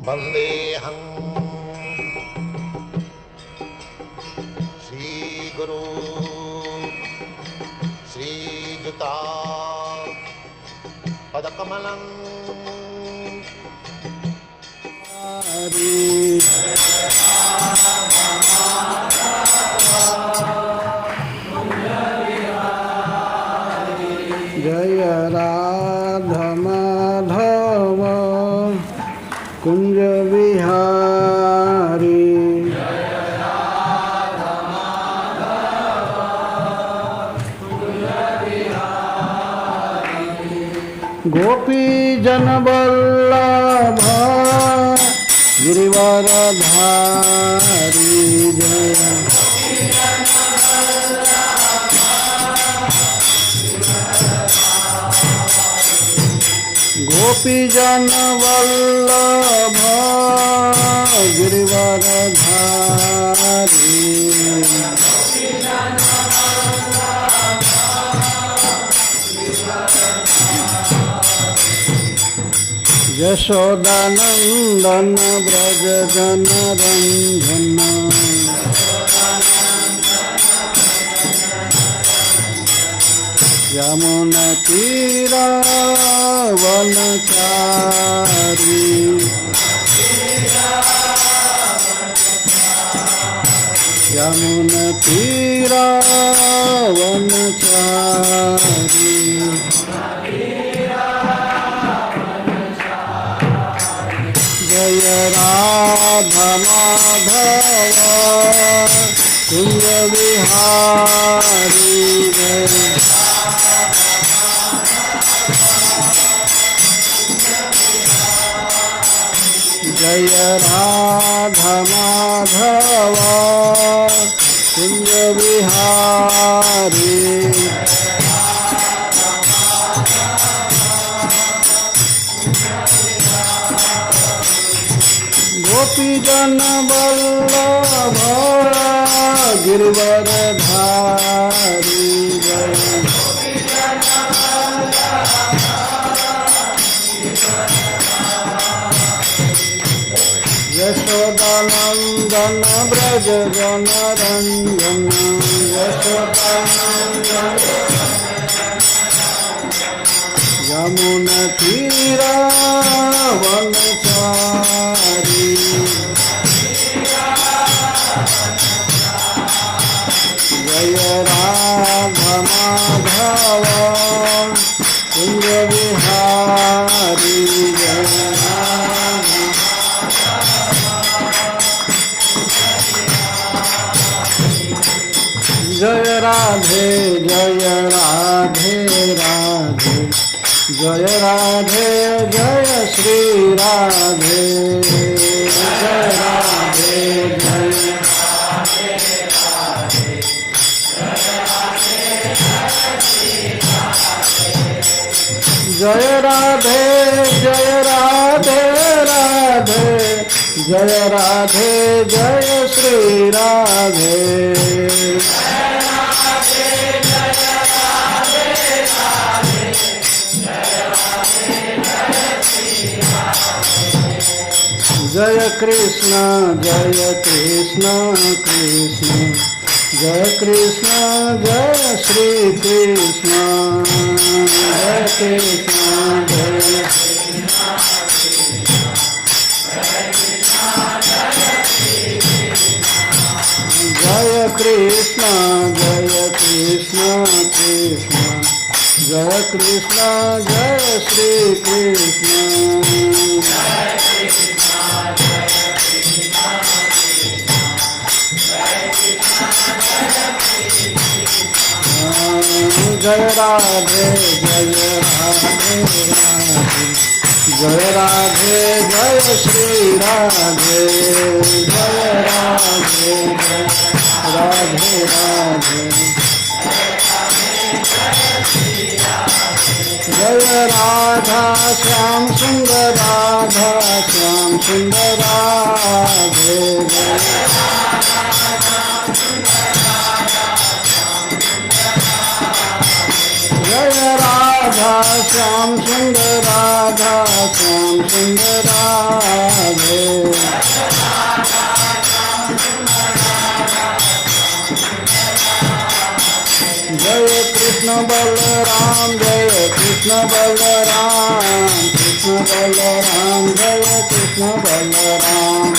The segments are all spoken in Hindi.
वंदेहं श्रीगुरु श्रीयुता पदकमलं जय राधा माधव कुंज विहारी गोपी जन वल्लभ गिरिवरधारी जय गोपी जन वल्लभ गिरिवरधारी यशोदानंदन ब्रज जन रंजन यमुना तीरा वनचारी यमुना तीरा वनचारी जय राधा माधव कुंज विहारी जय राधा माधव कुंज विहारी गोपी जन वल्लभ गिरिवरधारी जय यशोदानंदन ब्रज जन रंजन यशोदानंदन यमुना तीरा वनचारी जय राधा माधव कुंज विहारी जय राधे जय राधे राधे जय राधे जय श्री राधे जय राधे जय जय राधे जय राधे राधे जय राधे जय श्री राधे जय कृष्ण कृष्ण जय कृष्ण जय श्री कृष्ण जय कृष्ण जय कृष्ण जय कृष्ण जय श्री कृष्ण जय राधे जय राधे जय राधे जय श्री राधे जय राधे राधे राधे जय राधा श्याम सुंदर राधा श्याम सुंदर राधे जय राधा श्याम सुंदर राधा श्याम सुंदर राधे। जय कृष्ण बलराम जय कृष्ण बलराम कृष्ण बलराम जय कृष्ण बलराम।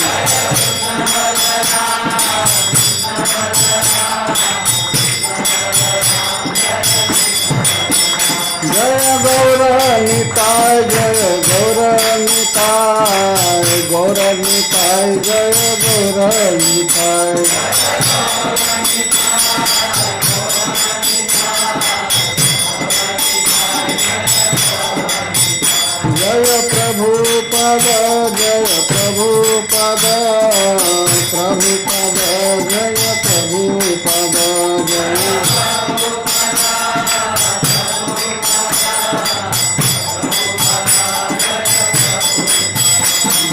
जय गौरनिताय जय गौरनिताय गौरनिताय जय गौरनिताय। जय प्रभुपद जय प्रभुपद प्रभुपद जय प्रभुपद जय।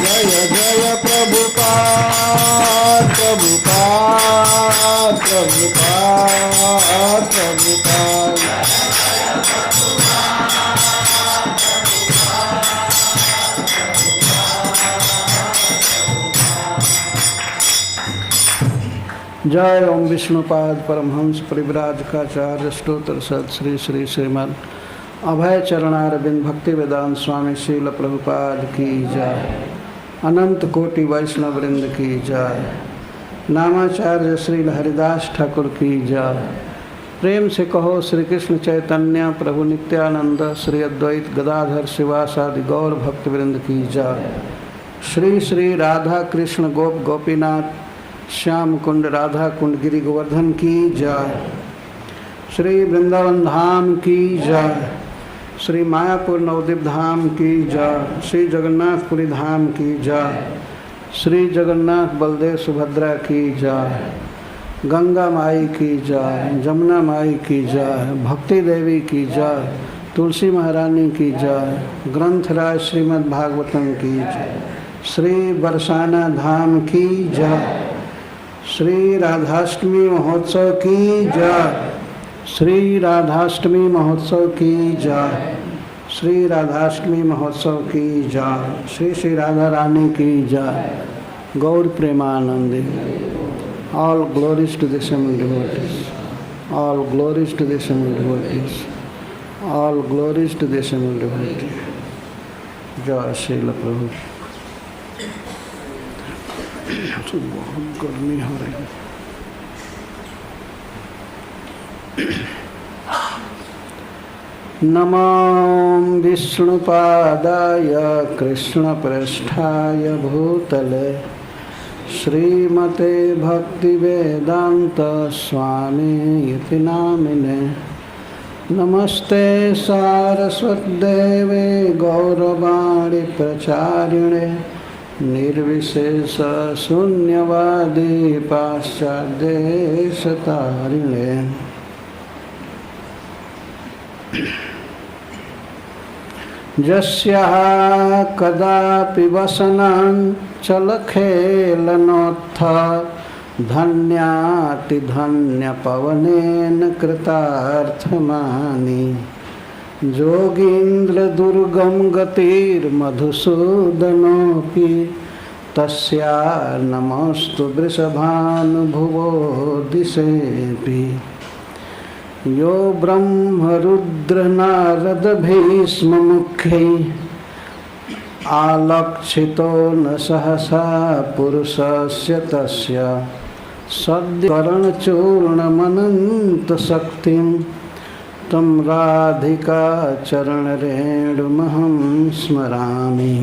जय जय प्रभुपाद प्रभुपाद प्रभुपाद प्रभुपाद। जय ओम विष्णुपाद परमहंस परिव्राजकाचार्य स्तोत्र सद श्री श्री श्रीमद् अभय चरणारविंद भक्ति वेदांत स्वामी श्रील प्रभुपाद की जय। अनंत कोटि वैष्णव वृंद की जय। नामाचार्य श्री हरिदास ठाकुर की जय। प्रेम से कहो श्री कृष्ण चैतन्य प्रभु नित्यानंद श्री अद्वैत गदाधर शिवासादि गौर भक्त वृंद की जय। श्री श्री राधा कृष्ण गोप गोपीनाथ श्याम कुंड राधा कुंड गिरि गोवर्धन की जय। श्री वृंदावन धाम की जय। श्री मायापुर नवद्वीप धाम की जय। श्री जगन्नाथपुरी धाम की जय। श्री जगन्नाथ बलदेव सुभद्रा की जय। गंगा माई की जय। जमुना माई की जय। भक्ति देवी की जय। तुलसी महारानी की जय। ग्रंथराज श्रीमद् भागवतम की जय। श्री बरसाना धाम की जय। श्री राधाष्टमी महोत्सव की जय। श्री राधाष्टमी महोत्सव की जय। श्री राधाष्टमी महोत्सव की जय। श्री श्री राधा रानी की जय। Gaur Premanandi. All glories to the seven devotees. All glories to the seven devotees. All glories to the seven devotees. जय श्रील प्रभु। बहुत गर्मी हो रही है। नमो विष्णुपादाय कृष्णप्रेष्ठाय भूतले श्रीमते भक्तिवेदांत स्वामी इति नामिने। नमस्ते सारस्वतदेवे गौरवाणी प्रचारिणे निर्विशेष शून्यवादी पाश्चात्यदेशतारिणे। यस्याः कदापि वसनाञ्चलखेलनोत्थ धन्यातिधन्यपवनेन कृतार्थमानि। जोगीन्द्रदुर्गम गतिर्मधुसूदनोऽपि तस्या नमोऽस्तु वृषभानुभुवो दिशेऽपि। यो ब्रह्मरुद्रनारदभीष्ममुख्यैः आलक्षितो न सहसा पुरुषस्य तस्य सद्यकरणचूर्णमनन्तशक्तिं तं राधिका चरणरेणुमहं स्मरामि।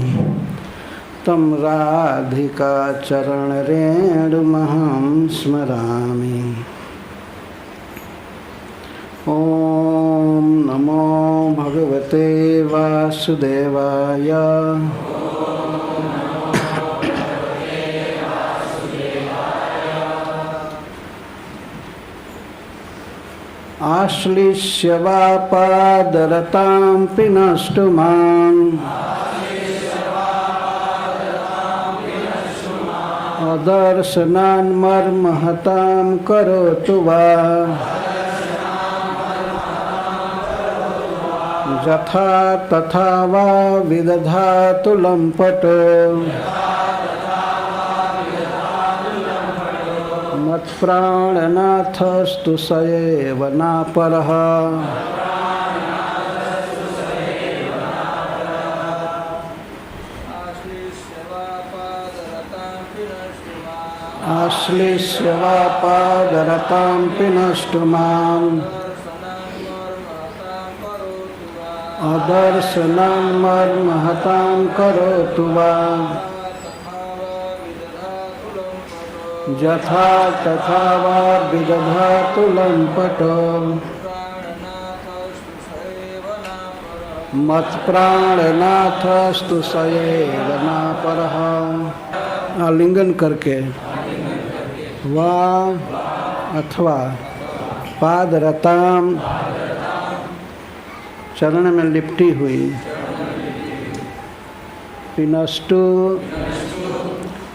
तं राधिका चरणरेणुमहं स्मरामि। ओम नमो भगवते वासुदेवाय। आश्लिष्य वा पादरतां पिनष्टु माम् अदर्शनान् मर्महतां करोतु वा। यथा तथा वा विदधातु लम्पटो मत्प्राणनाथस्तु स एव नापरः। आश्लिष्य वा पादरतां पिनष्टु माम् अदर्शनं मर्महतां करोतु वा यथा तथा वा विदधातु लम्पटो मत्प्राणनाथस्तु स एव नापरः। आलिंगन करके वा अथवा पादरताम चरण में लिपटी हुई पिनष्टु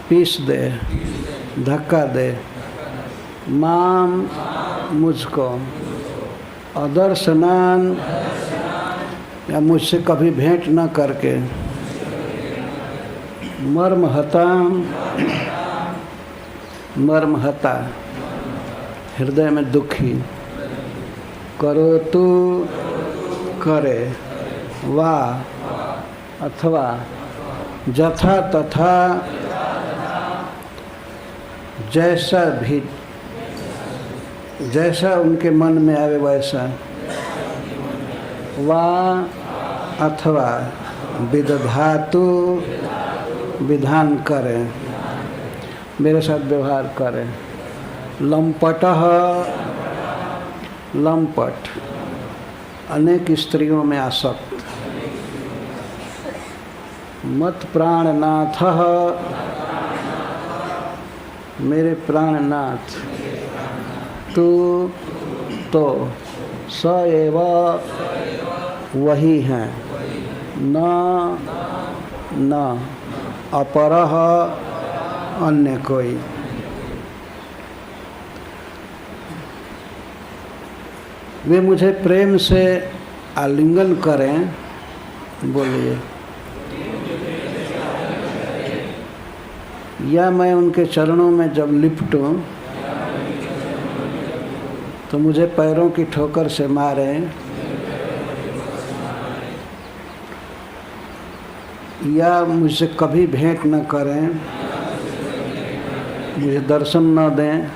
पीस दे धक्का दे माम मुझको अदर्शनान या मुझसे कभी भेंट न करके मर्महताम मर्महता हृदय में दुखी करो तू करे वा अथवा जथा तथा जैसा भी जैसा उनके मन में आवे वैसा वा अथवा विदधातु विधान करें मेरे साथ व्यवहार करें। लंपटः लंपट अनेक स्त्रियों में आसक्त। मत प्राणनाथः मेरे प्राणनाथ तू तो स एव वही हैं न अपरः अन्य कोई। वे मुझे प्रेम से आलिंगन करें। बोलिए। या मैं उनके चरणों में जब लिपटूं तो मुझे पैरों की ठोकर से मारें, या मुझसे कभी भेंट न करें, मुझे दर्शन न दें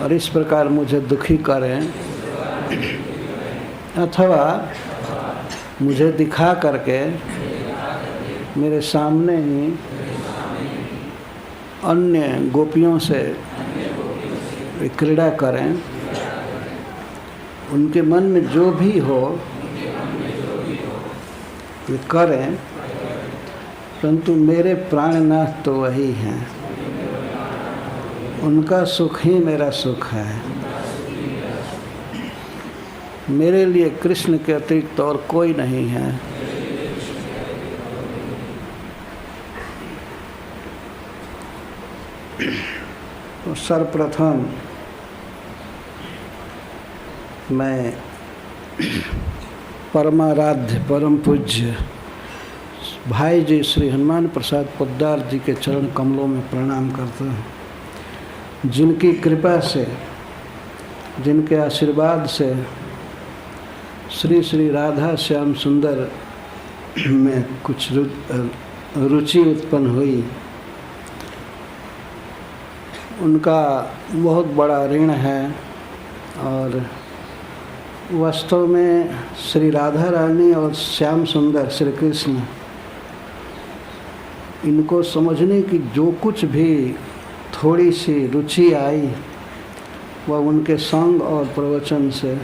और इस प्रकार मुझे दुखी करें, अथवा मुझे दिखा करके मेरे सामने ही अन्य गोपियों से क्रीड़ा करें। उनके मन में जो भी हो वे करें, परंतु मेरे प्राणनाथ तो वही हैं। उनका सुख ही मेरा सुख है। मेरे लिए कृष्ण के अतिरिक्त और कोई नहीं है। तो सर्वप्रथम मैं परमाराध्य परम पूज्य भाई जी श्री हनुमान प्रसाद पोद्दार जी के चरण कमलों में प्रणाम करता हूँ। जिनकी कृपा से, जिनके आशीर्वाद से श्री श्री राधा श्याम सुंदर में कुछ रुचि उत्पन्न हुई, उनका बहुत बड़ा ऋण है। और वास्तव में श्री राधा रानी और श्याम सुंदर श्री कृष्ण, इनको समझने की जो कुछ भी थोड़ी सी रुचि आई वह उनके संग और प्रवचन से।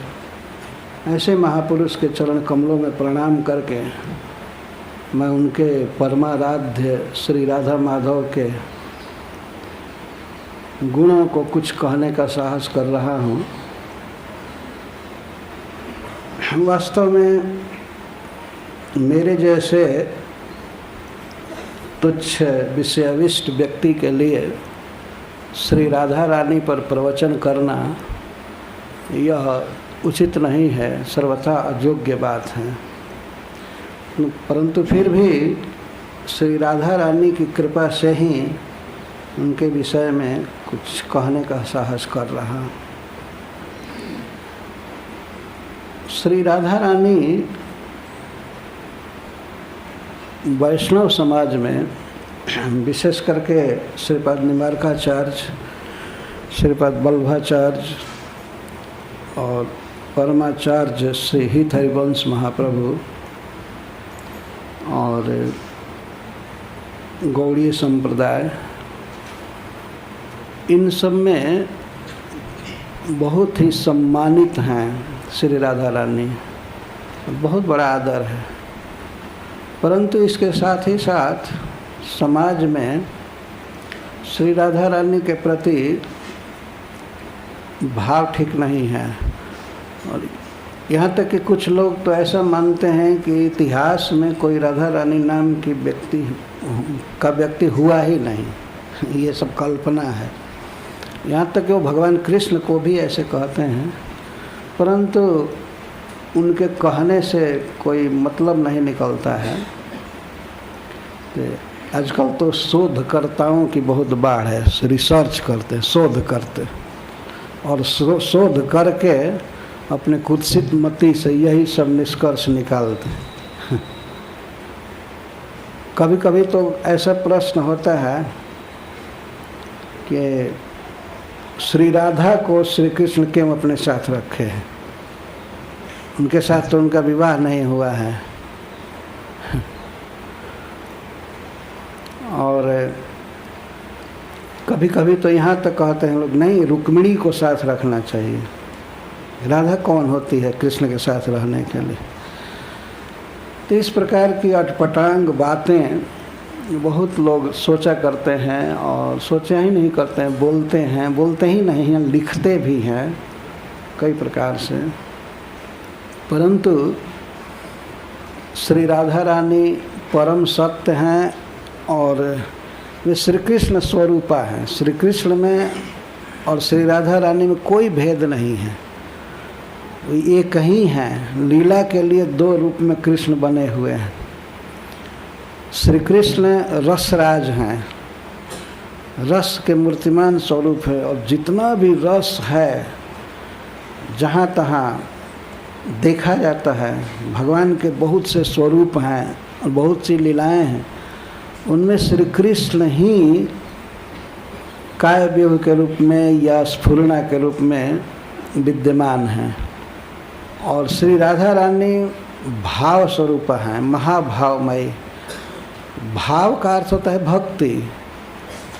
ऐसे महापुरुष के चरण कमलों में प्रणाम करके मैं उनके परमाराध्य श्री राधा माधव के गुणों को कुछ कहने का साहस कर रहा हूँ। वास्तव में मेरे जैसे तुच्छ विषयाविष्ट व्यक्ति के लिए श्री राधा रानी पर प्रवचन करना यह उचित नहीं है, सर्वथा अयोग्य बात है। परंतु फिर भी श्री राधा रानी की कृपा से ही उनके विषय में कुछ कहने का साहस कर रहा। श्री राधा रानी वैष्णव समाज में विशेष करके श्रीपाद निम्बारकाचार्य, श्रीपाद वल्लभाचार्य और परमाचार्य श्री हित हरिवंश महाप्रभु और गौड़ीय संप्रदाय, इन सब में बहुत ही सम्मानित हैं श्री राधा रानी, बहुत बड़ा आदर है। परंतु इसके साथ ही साथ समाज में श्री राधा रानी के प्रति भाव ठीक नहीं है। और यहाँ तक कि कुछ लोग तो ऐसा मानते हैं कि इतिहास में कोई राधा रानी नाम की व्यक्ति हुआ ही नहीं, ये सब कल्पना है। यहाँ तक कि वो भगवान कृष्ण को भी ऐसे कहते हैं, परंतु उनके कहने से कोई मतलब नहीं निकलता है। तो आजकल तो शोधकर्ताओं की बहुत बाढ़ है, रिसर्च करते, शोध करते और शोध करके अपने कुत्सित मति से यही सब निष्कर्ष निकालते। कभी कभी तो ऐसा प्रश्न होता है कि श्री राधा को श्री कृष्ण क्यों अपने साथ रखे हैं, उनके साथ तो उनका विवाह नहीं हुआ है। और कभी कभी तो यहाँ तक कहते हैं लोग, नहीं, रुक्मिणी को साथ रखना चाहिए, राधा कौन होती है कृष्ण के साथ रहने के लिए। तो इस प्रकार की अटपटांग बातें बहुत लोग सोचा करते हैं, और सोचा ही नहीं करते हैं, बोलते ही नहीं हैं, लिखते भी हैं कई प्रकार से। परंतु श्री राधा रानी परम सत्य हैं और वे श्री कृष्ण स्वरूपा हैं। श्री कृष्ण में और श्री राधा रानी में कोई भेद नहीं है, एक ही हैं। लीला के लिए दो रूप में कृष्ण बने हुए हैं। श्री कृष्ण रसराज हैं, रस के मूर्तिमान स्वरूप है, और जितना भी रस है जहाँ तहाँ देखा जाता है, भगवान के बहुत से स्वरूप हैं और बहुत सी लीलाएं हैं, उनमें श्री कृष्ण ही काव्य के रूप में या स्फुरणा के रूप में विद्यमान हैं। और श्री राधा रानी भाव स्वरूप हैं, महाभावमयी। भाव का अर्थ होता है भक्ति।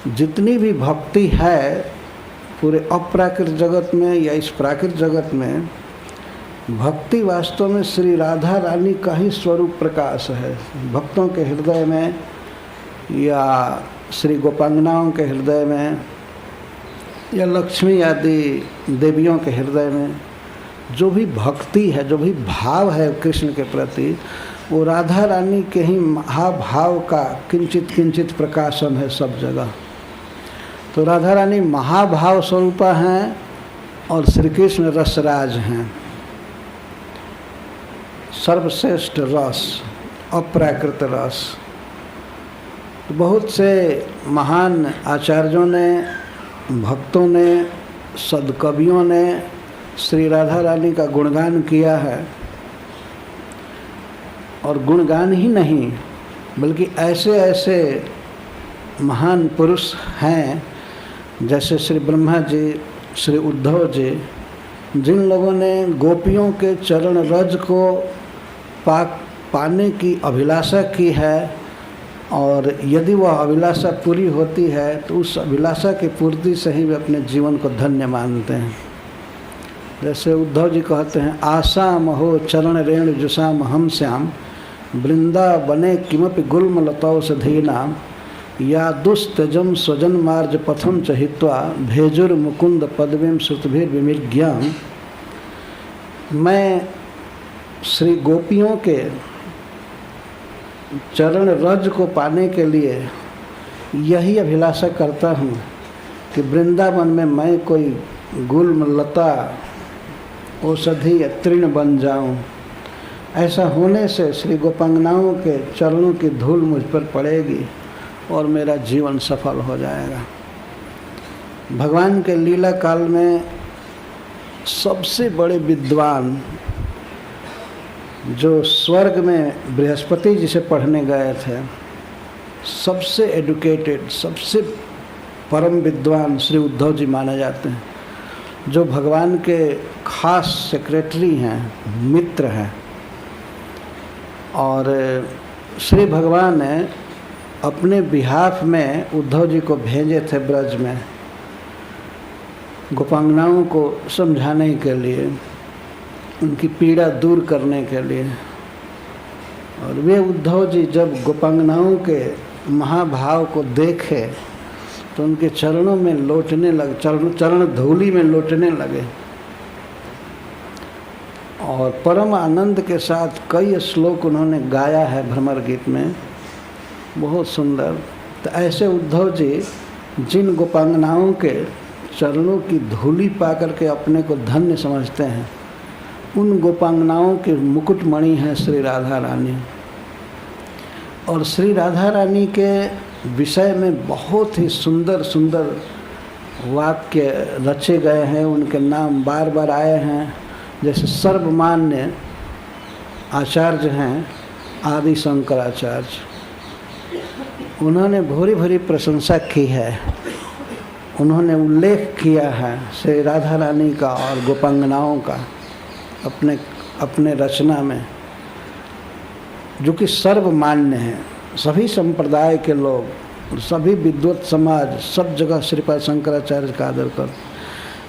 जितनी भी भक्ति है पूरे अप्राकृत जगत में या इस प्राकृत जगत में, भक्ति वास्तव में श्री राधा रानी का ही स्वरूप प्रकाश है। भक्तों के हृदय में या श्री गोपांगनाओं के हृदय में या लक्ष्मी आदि देवियों के हृदय में जो भी भक्ति है, जो भी भाव है कृष्ण के प्रति, वो राधा रानी के ही महाभाव का किंचित किंचित प्रकाशन है सब जगह। तो राधा रानी महाभाव स्वरूपा हैं और श्री कृष्ण रसराज हैं, सर्वश्रेष्ठ रस, अप्राकृत रस। तो बहुत से महान आचार्यों ने, भक्तों ने, सदकवियों ने श्री राधा रानी का गुणगान किया है। और गुणगान ही नहीं बल्कि ऐसे ऐसे महान पुरुष हैं जैसे श्री ब्रह्मा जी, श्री उद्धव जी, जिन लोगों ने गोपियों के चरण रज को पाने की अभिलाषा की है, और यदि वह अभिलाषा पूरी होती है तो उस अभिलाषा की पूर्ति से ही वे अपने जीवन को धन्य मानते हैं। जैसे उद्धव जी कहते हैं, आशा महो चरण रेण जुषाम हम श्याम वृंदावने किमपि गुल्म लतौषधीनाम या दुस्तजम स्वजन मार्ज पथम च हित्वा भेजुर मुकुंद पदवीम श्रुतभिर विमिज्ञाम। मैं श्री गोपियों के चरण रज को पाने के लिए यही अभिलाषा करता हूँ कि वृंदावन में मैं कोई गुल्म लता औषधि तृण बन जाऊं। ऐसा होने से श्री गोपांगनाओं के चरणों की धूल मुझ पर पड़ेगी और मेरा जीवन सफल हो जाएगा। भगवान के लीला काल में सबसे बड़े विद्वान जो स्वर्ग में बृहस्पति जी से पढ़ने गए थे, सबसे एडुकेटेड, सबसे परम विद्वान श्री उद्धव जी माने जाते हैं, जो भगवान के खास सेक्रेटरी हैं, मित्र हैं। और श्री भगवान ने अपने बिहाफ में उद्धव जी को भेजे थे ब्रज में गोपांगनाओं को समझाने के लिए, उनकी पीड़ा दूर करने के लिए। और वे उद्धव जी जब गोपांगनाओं के महाभाव को देखे तो उनके चरणों में लौटने लगे, चरण धूलि में लौटने लगे और परम आनंद के साथ कई श्लोक उन्होंने गाया है भ्रमर गीत में, बहुत सुंदर। तो ऐसे उद्धव जी जिन गोपांगनाओं के चरणों की धूलि पा करके अपने को धन्य समझते हैं, उन गोपांगनाओं के मुकुटमणि हैं श्री राधा रानी। और श्री राधा रानी के विषय में बहुत ही सुंदर सुंदर वाक्य रचे गए हैं, उनके नाम बार बार आए हैं। जैसे सर्वमान्य आचार्य हैं आदि शंकराचार्य, उन्होंने भूरी भूरी प्रशंसा की है, उन्होंने उल्लेख किया है श्री राधा रानी का और गोपांगनाओं का अपने रचना में, जो कि सर्वमान्य है। सभी संप्रदाय के लोग, सभी विद्वत समाज सब जगह श्रीपाद शंकराचार्य का आदर कर,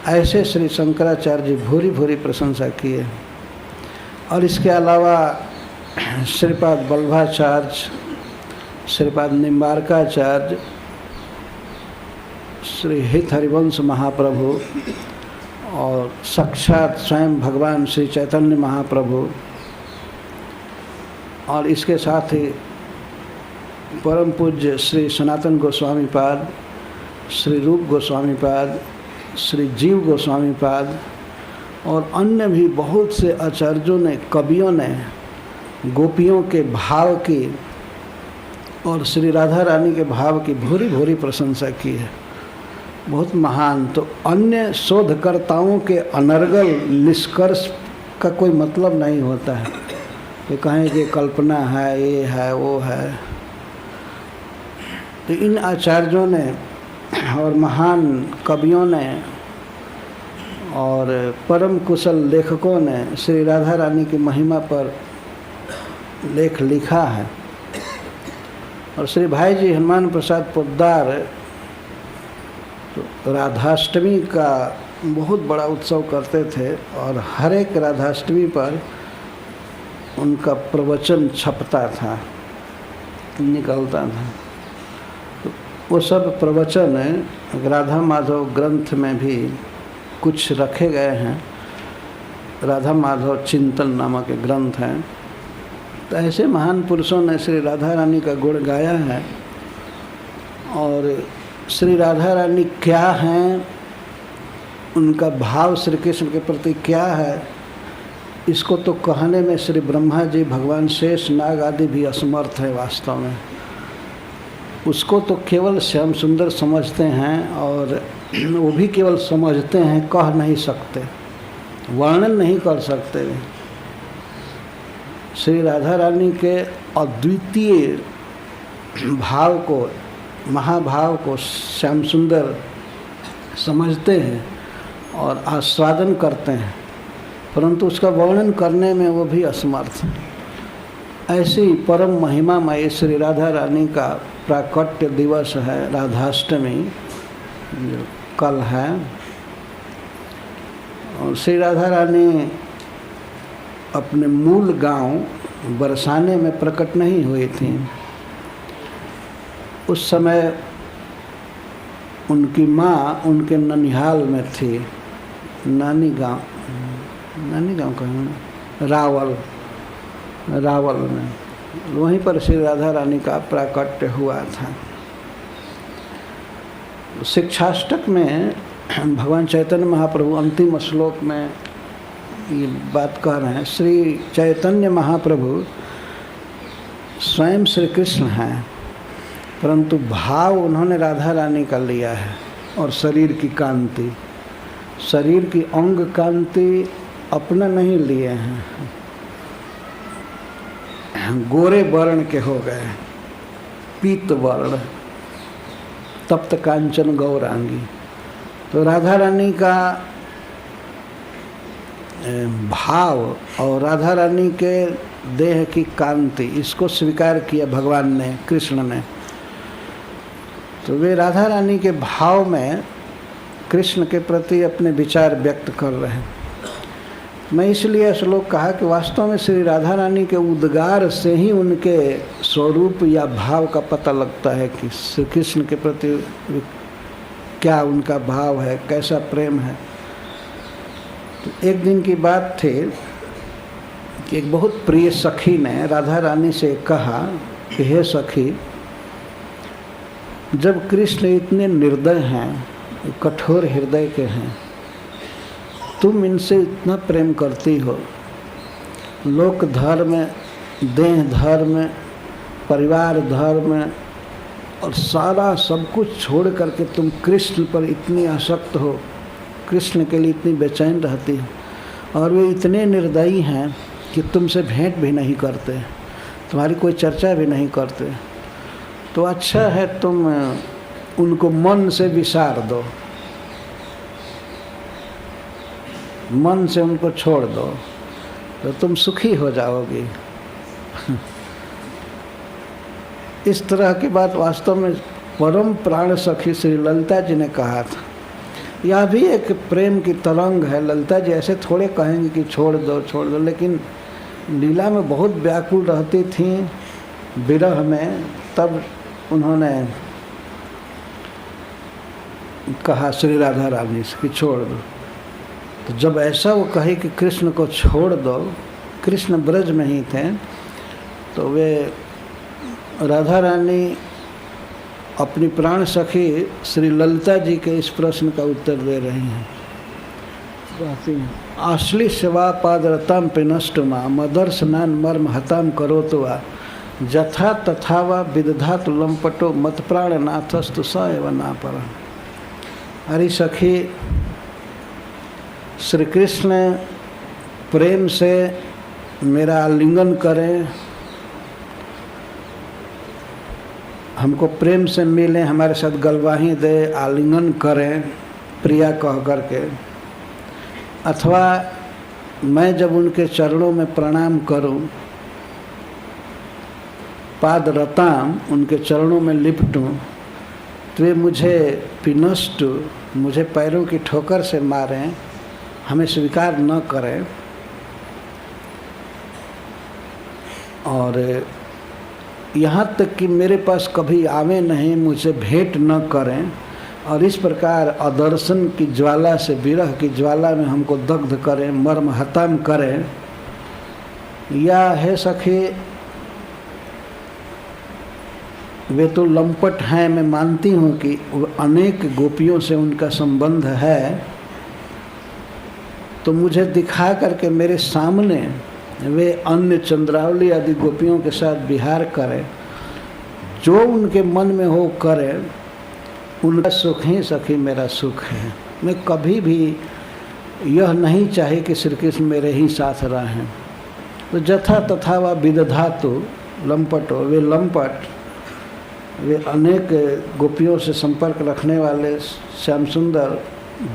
ऐसे श्री शंकराचार्य जी भूरी भूरी प्रशंसा किए। और इसके अलावा श्रीपाद वल्लभाचार्य, श्रीपाद निम्बारकाचार्य, श्री हित हरिवंश महाप्रभु और साक्षात स्वयं भगवान श्री चैतन्य महाप्रभु, और इसके साथ ही परम पूज्य श्री सनातन गोस्वामी पाद, श्री रूप गोस्वामी पाद, श्री जीव गोस्वामी पाद और अन्य भी बहुत से आचार्यों ने, कवियों ने गोपियों के भाव की और श्री राधा रानी के भाव की भूरी भूरी प्रशंसा की है, बहुत महान। तो अन्य शोधकर्ताओं के अनर्गल निष्कर्ष का कोई मतलब नहीं होता है कि कहें कि कल्पना है, ये है, वो है। तो इन आचार्यों ने और महान कवियों ने और परम कुशल लेखकों ने श्री राधा रानी की महिमा पर लेख लिखा है। और श्री भाई जी हनुमान प्रसाद पोद्दार तो राधाष्टमी का बहुत बड़ा उत्सव करते थे और हर एक राधाष्टमी पर उनका प्रवचन छपता था, निकलता था। तो वो सब प्रवचन राधा माधव ग्रंथ में भी कुछ रखे गए हैं, राधा माधव चिंतन नामक एक ग्रंथ है। तो ऐसे महान पुरुषों ने श्री राधा रानी का गुण गाया है। और श्री राधा रानी क्या हैं, उनका भाव श्री कृष्ण के प्रति क्या है, इसको तो कहने में श्री ब्रह्मा जी, भगवान शेष नाग आदि भी असमर्थ है वास्तव में। उसको तो केवल श्याम सुंदर समझते हैं और वो भी केवल समझते हैं, कह नहीं सकते, वर्णन नहीं कर सकते। श्री राधा रानी के अद्वितीय भाव को, महाभाव को श्याम सुंदर समझते हैं और आस्वादन करते हैं, परंतु उसका वर्णन करने में वो भी असमर्थ। ऐसी परम महिमामय श्री राधा रानी का प्राकट्य दिवस है राधाष्टमी, जो कल है। और श्री राधा रानी अपने मूल गांव बरसाने में प्रकट नहीं हुई थी। उस समय उनकी माँ उनके ननिहाल में थी, नानी गांव कहें, रावल में, वहीं पर श्री राधा रानी का प्राकट्य हुआ था। शिक्षाष्टक में भगवान चैतन्य महाप्रभु अंतिम श्लोक में ये बात कह रहे हैं। श्री चैतन्य महाप्रभु स्वयं श्री कृष्ण हैं, परंतु भाव उन्होंने राधा रानी का लिया है। और शरीर की कांति, शरीर की अंग कांति अपना नहीं लिए हैं। गोरे वर्ण के हो गए, पीत वर्ण, तप्त कांचन गौरांगी। तो राधा रानी का भाव और राधा रानी के देह की कांति, इसको स्वीकार किया भगवान ने, कृष्ण ने। तो वे राधा रानी के भाव में कृष्ण के प्रति अपने विचार व्यक्त कर रहे हैं। मैं इसलिए श्लोक कहा कि वास्तव में श्री राधा रानी के उद्गार से ही उनके स्वरूप या भाव का पता लगता है कि श्री कृष्ण के प्रति क्या उनका भाव है, कैसा प्रेम है। तो एक दिन की बात थी कि एक बहुत प्रिय सखी ने राधा रानी से कहा कि हे सखी, जब कृष्ण इतने निर्दय हैं, कठोर हृदय के हैं, तुम इनसे इतना प्रेम करती हो, लोक धर्म, देह धर्म, परिवार धर्म और सारा सब कुछ छोड़ करके तुम कृष्ण पर इतनी आसक्त हो, कृष्ण के लिए इतनी बेचैन रहती हो, और वे इतने निर्दयी हैं कि तुमसे भेंट भी नहीं करते, तुम्हारी कोई चर्चा भी नहीं करते। तो अच्छा है तुम उनको मन से विसार दो, मन से उनको छोड़ दो, तो तुम सुखी हो जाओगी। इस तरह की बात वास्तव में परम प्राण सखी श्री ललिता जी ने कहा था। यह भी एक प्रेम की तरंग है। ललिता जी ऐसे थोड़े कहेंगे कि छोड़ दो, लेकिन लीला में बहुत व्याकुल रहती थी विरह में, तब उन्होंने कहा श्री राधा रानी से कि छोड़ दो। तो जब ऐसा वो कहे कि कृष्ण को छोड़ दो, कृष्ण ब्रज में ही थे, तो वे राधा रानी अपनी प्राण सखी श्री ललिता जी के इस प्रश्न का उत्तर दे रही हैं। आश्ली सेवा पादरताम पिनष्टुमा मदर्शनान मर्म हताम करो तो वा जथा तथा वा विदधातु लंपटो मत प्राण नाथस्तु स एव नापर। अरे सखी, श्री कृष्ण प्रेम से मेरा आलिंगन करें, हमको प्रेम से मिले, हमारे साथ गलवाही दे, आलिंगन करें प्रिया कह करके, अथवा मैं जब उनके चरणों में प्रणाम करूं, पाद रताम, उनके चरणों में लिपटूं, तो वे मुझे पिनष्ट, मुझे पैरों की ठोकर से मारें, हमें स्वीकार न करें और यहाँ तक कि मेरे पास कभी आवे नहीं, मुझे भेंट न करें, और इस प्रकार अदर्शन की ज्वाला से, विरह की ज्वाला में हमको दग्ध करें, मर्म हतम करें। या है सखी, वे तो लंपट हैं, मैं मानती हूँ कि अनेक गोपियों से उनका संबंध है, तो मुझे दिखा करके मेरे सामने वे अन्य चंद्रावली आदि गोपियों के साथ विहार करें, जो उनके मन में हो करें, उनका सुख ही सखी मेरा सुख है। मैं कभी भी यह नहीं चाहे कि श्री कृष्ण मेरे ही साथ रहें। तो जथा तथा व विदधातु लंपटो, वे लंपट, वे अनेक गोपियों से संपर्क रखने वाले श्याम सुंदर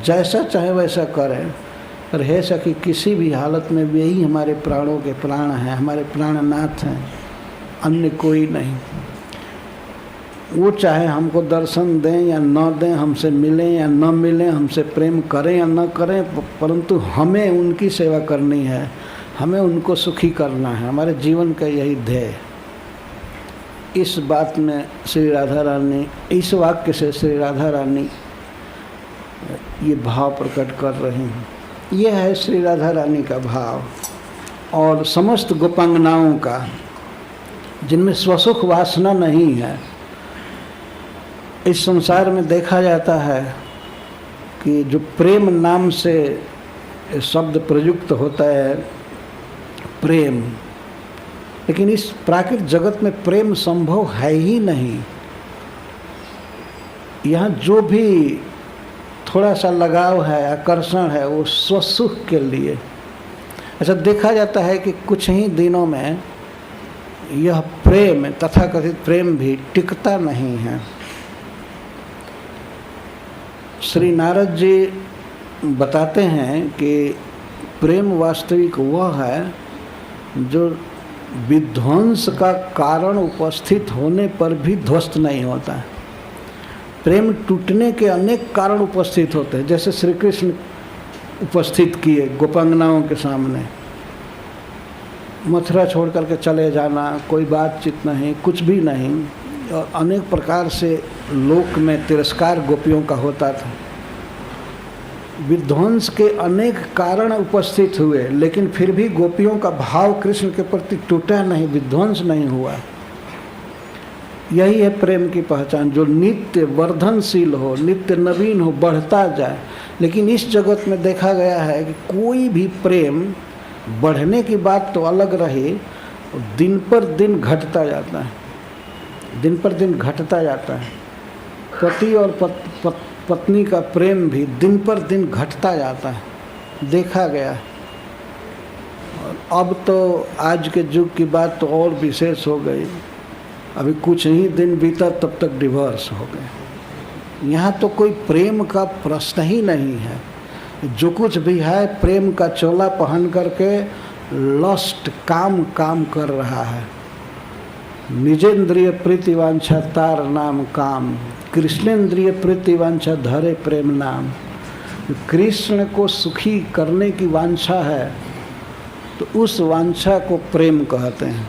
जैसा चाहे वैसा करें, पर है सखी किसी भी हालत में वे ही हमारे प्राणों के प्राण हैं, हमारे प्राणनाथ हैं, अन्य कोई नहीं। वो चाहे हमको दर्शन दें या न दें, हमसे मिलें या न मिलें, हमसे प्रेम करें या न करें, परंतु हमें उनकी सेवा करनी है, हमें उनको सुखी करना है, हमारे जीवन का यही ध्येय। इस बात में श्री राधा रानी, इस वाक्य से श्री राधा रानी ये भाव प्रकट कर रही हैं। यह है श्री राधा रानी का भाव, और समस्त गोपांगनाओं का, जिनमें स्वसुख वासना नहीं है। इस संसार में देखा जाता है कि जो प्रेम नाम से शब्द प्रयुक्त होता है प्रेम, लेकिन इस प्राकृतिक जगत में प्रेम संभव है ही नहीं। यहाँ जो भी थोड़ा सा लगाव है, आकर्षण है, वो स्वसुख के लिए। ऐसा देखा जाता है कि कुछ ही दिनों में यह प्रेम, तथाकथित प्रेम भी टिकता नहीं है। श्री नारद जी बताते हैं कि प्रेम वास्तविक वह है जो विध्वंस का कारण उपस्थित होने पर भी ध्वस्त नहीं होता है। प्रेम टूटने के अनेक कारण उपस्थित होते हैं, जैसे श्री कृष्ण उपस्थित किए गोपांगनाओं के सामने, मथुरा छोड़ करके चले जाना, कोई बातचीत नहीं, कुछ भी नहीं, और अनेक प्रकार से लोक में तिरस्कार गोपियों का होता था। विध्वंस के अनेक कारण उपस्थित हुए, लेकिन फिर भी गोपियों का भाव कृष्ण के प्रति टूटा नहीं, विध्वंस नहीं हुआ। यही है प्रेम की पहचान, जो नित्य वर्धनशील हो, नित्य नवीन हो, बढ़ता जाए। लेकिन इस जगत में देखा गया है कि कोई भी प्रेम, बढ़ने की बात तो अलग रही, दिन पर दिन घटता जाता है, दिन पर दिन घटता जाता है। पति और पत्नी का प्रेम भी दिन पर दिन घटता जाता है, देखा गया है। और अब तो आज के युग की बात तो और विशेष हो गई, अभी कुछ ही दिन बीता तब तक डिवोर्स हो गए। यहाँ तो कोई प्रेम का प्रश्न ही नहीं है। जो कुछ भी है प्रेम का चोला पहन करके लस्ट काम कर रहा है। निजेंद्रिय प्रीति वांछा तार नाम काम, कृष्णेंद्रिय प्रीति वांछा धरे प्रेम नाम। कृष्ण को सुखी करने की वांछा है तो उस वांछा को प्रेम कहते हैं।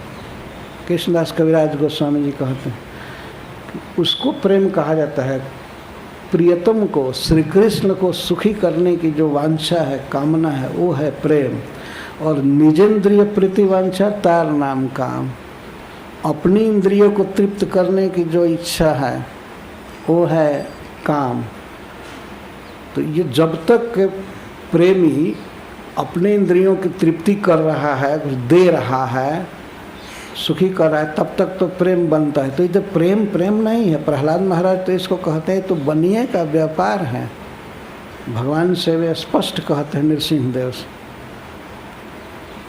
कृष्णदास कविराज गोस्वामी जी कहते हैं कि उसको प्रेम कहा जाता है। प्रियतम को, श्री कृष्ण को सुखी करने की जो वांछा है, कामना है, वो है प्रेम। और निजेंद्रिय प्रीति वांछा तार नाम काम, अपनी इंद्रियों को तृप्त करने की जो इच्छा है वो है काम। तो ये जब तक प्रेमी अपने इंद्रियों की तृप्ति कर रहा है, कुछ दे रहा है, सुखी कर रहा है, तब तक तो प्रेम बनता है। तो ये प्रेम प्रेम नहीं है। प्रहलाद महाराज तो इसको कहते हैं तो बनिए का व्यापार है। भगवान से वे स्पष्ट कहते हैं नृसिंह देव से,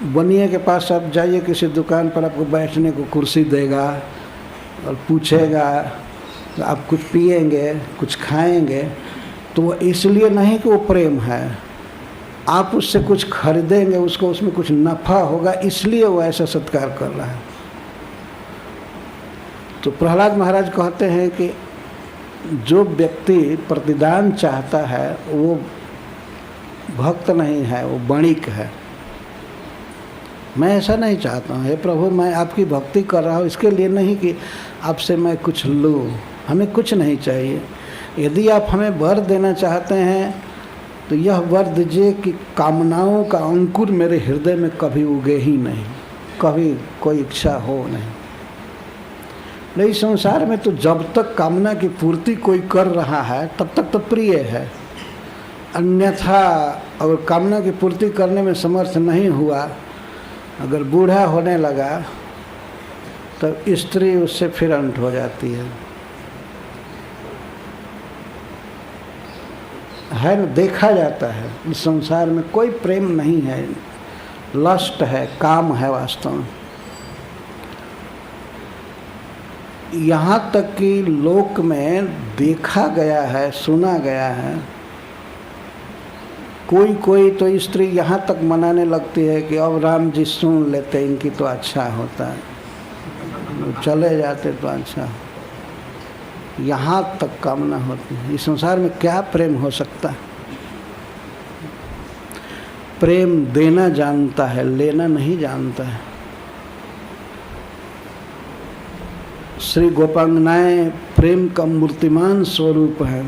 बनिए के पास आप जाइए, किसी दुकान पर आपको बैठने को कुर्सी देगा और पूछेगा आप कुछ पिएंगे, कुछ खाएंगे, तो वो इसलिए नहीं कि वो प्रेम है, आप उससे कुछ खरीदेंगे, उसको उसमें कुछ नफ़ा होगा, इसलिए वो ऐसा सत्कार कर रहा है। तो प्रहलाद महाराज कहते हैं कि जो व्यक्ति प्रतिदान चाहता है वो भक्त नहीं है, वो वणिक है। मैं ऐसा नहीं चाहता हूँ, हे प्रभु मैं आपकी भक्ति कर रहा हूँ इसके लिए नहीं कि आपसे मैं कुछ लूँ, हमें कुछ नहीं चाहिए। यदि आप हमें वर देना चाहते हैं तो यह वर दीजिए कि कामनाओं का अंकुर मेरे हृदय में कभी उगे ही नहीं, कभी कोई इच्छा हो नहीं। लेकिन संसार में तो जब तक कामना की पूर्ति कोई कर रहा है तब तक तो प्रिय है, अन्यथा अगर कामना की पूर्ति करने में समर्थ नहीं हुआ, अगर बूढ़ा होने लगा तब स्त्री उससे फिर अंट हो जाती है न, देखा जाता है। इस संसार में कोई प्रेम नहीं है, लस्ट है, काम है वास्तव में। यहाँ तक कि लोक में देखा गया है, सुना गया है, कोई कोई तो स्त्री यहाँ तक मनाने लगती है कि अब राम जी सुन लेते इनकी तो अच्छा होता है, चले जाते तो अच्छा। यहाँ तक कामना होती है। इस संसार में क्या प्रेम हो सकता है? प्रेम देना जानता है, लेना नहीं जानता है। श्री गोपांगनाएं प्रेम का मूर्तिमान स्वरूप है।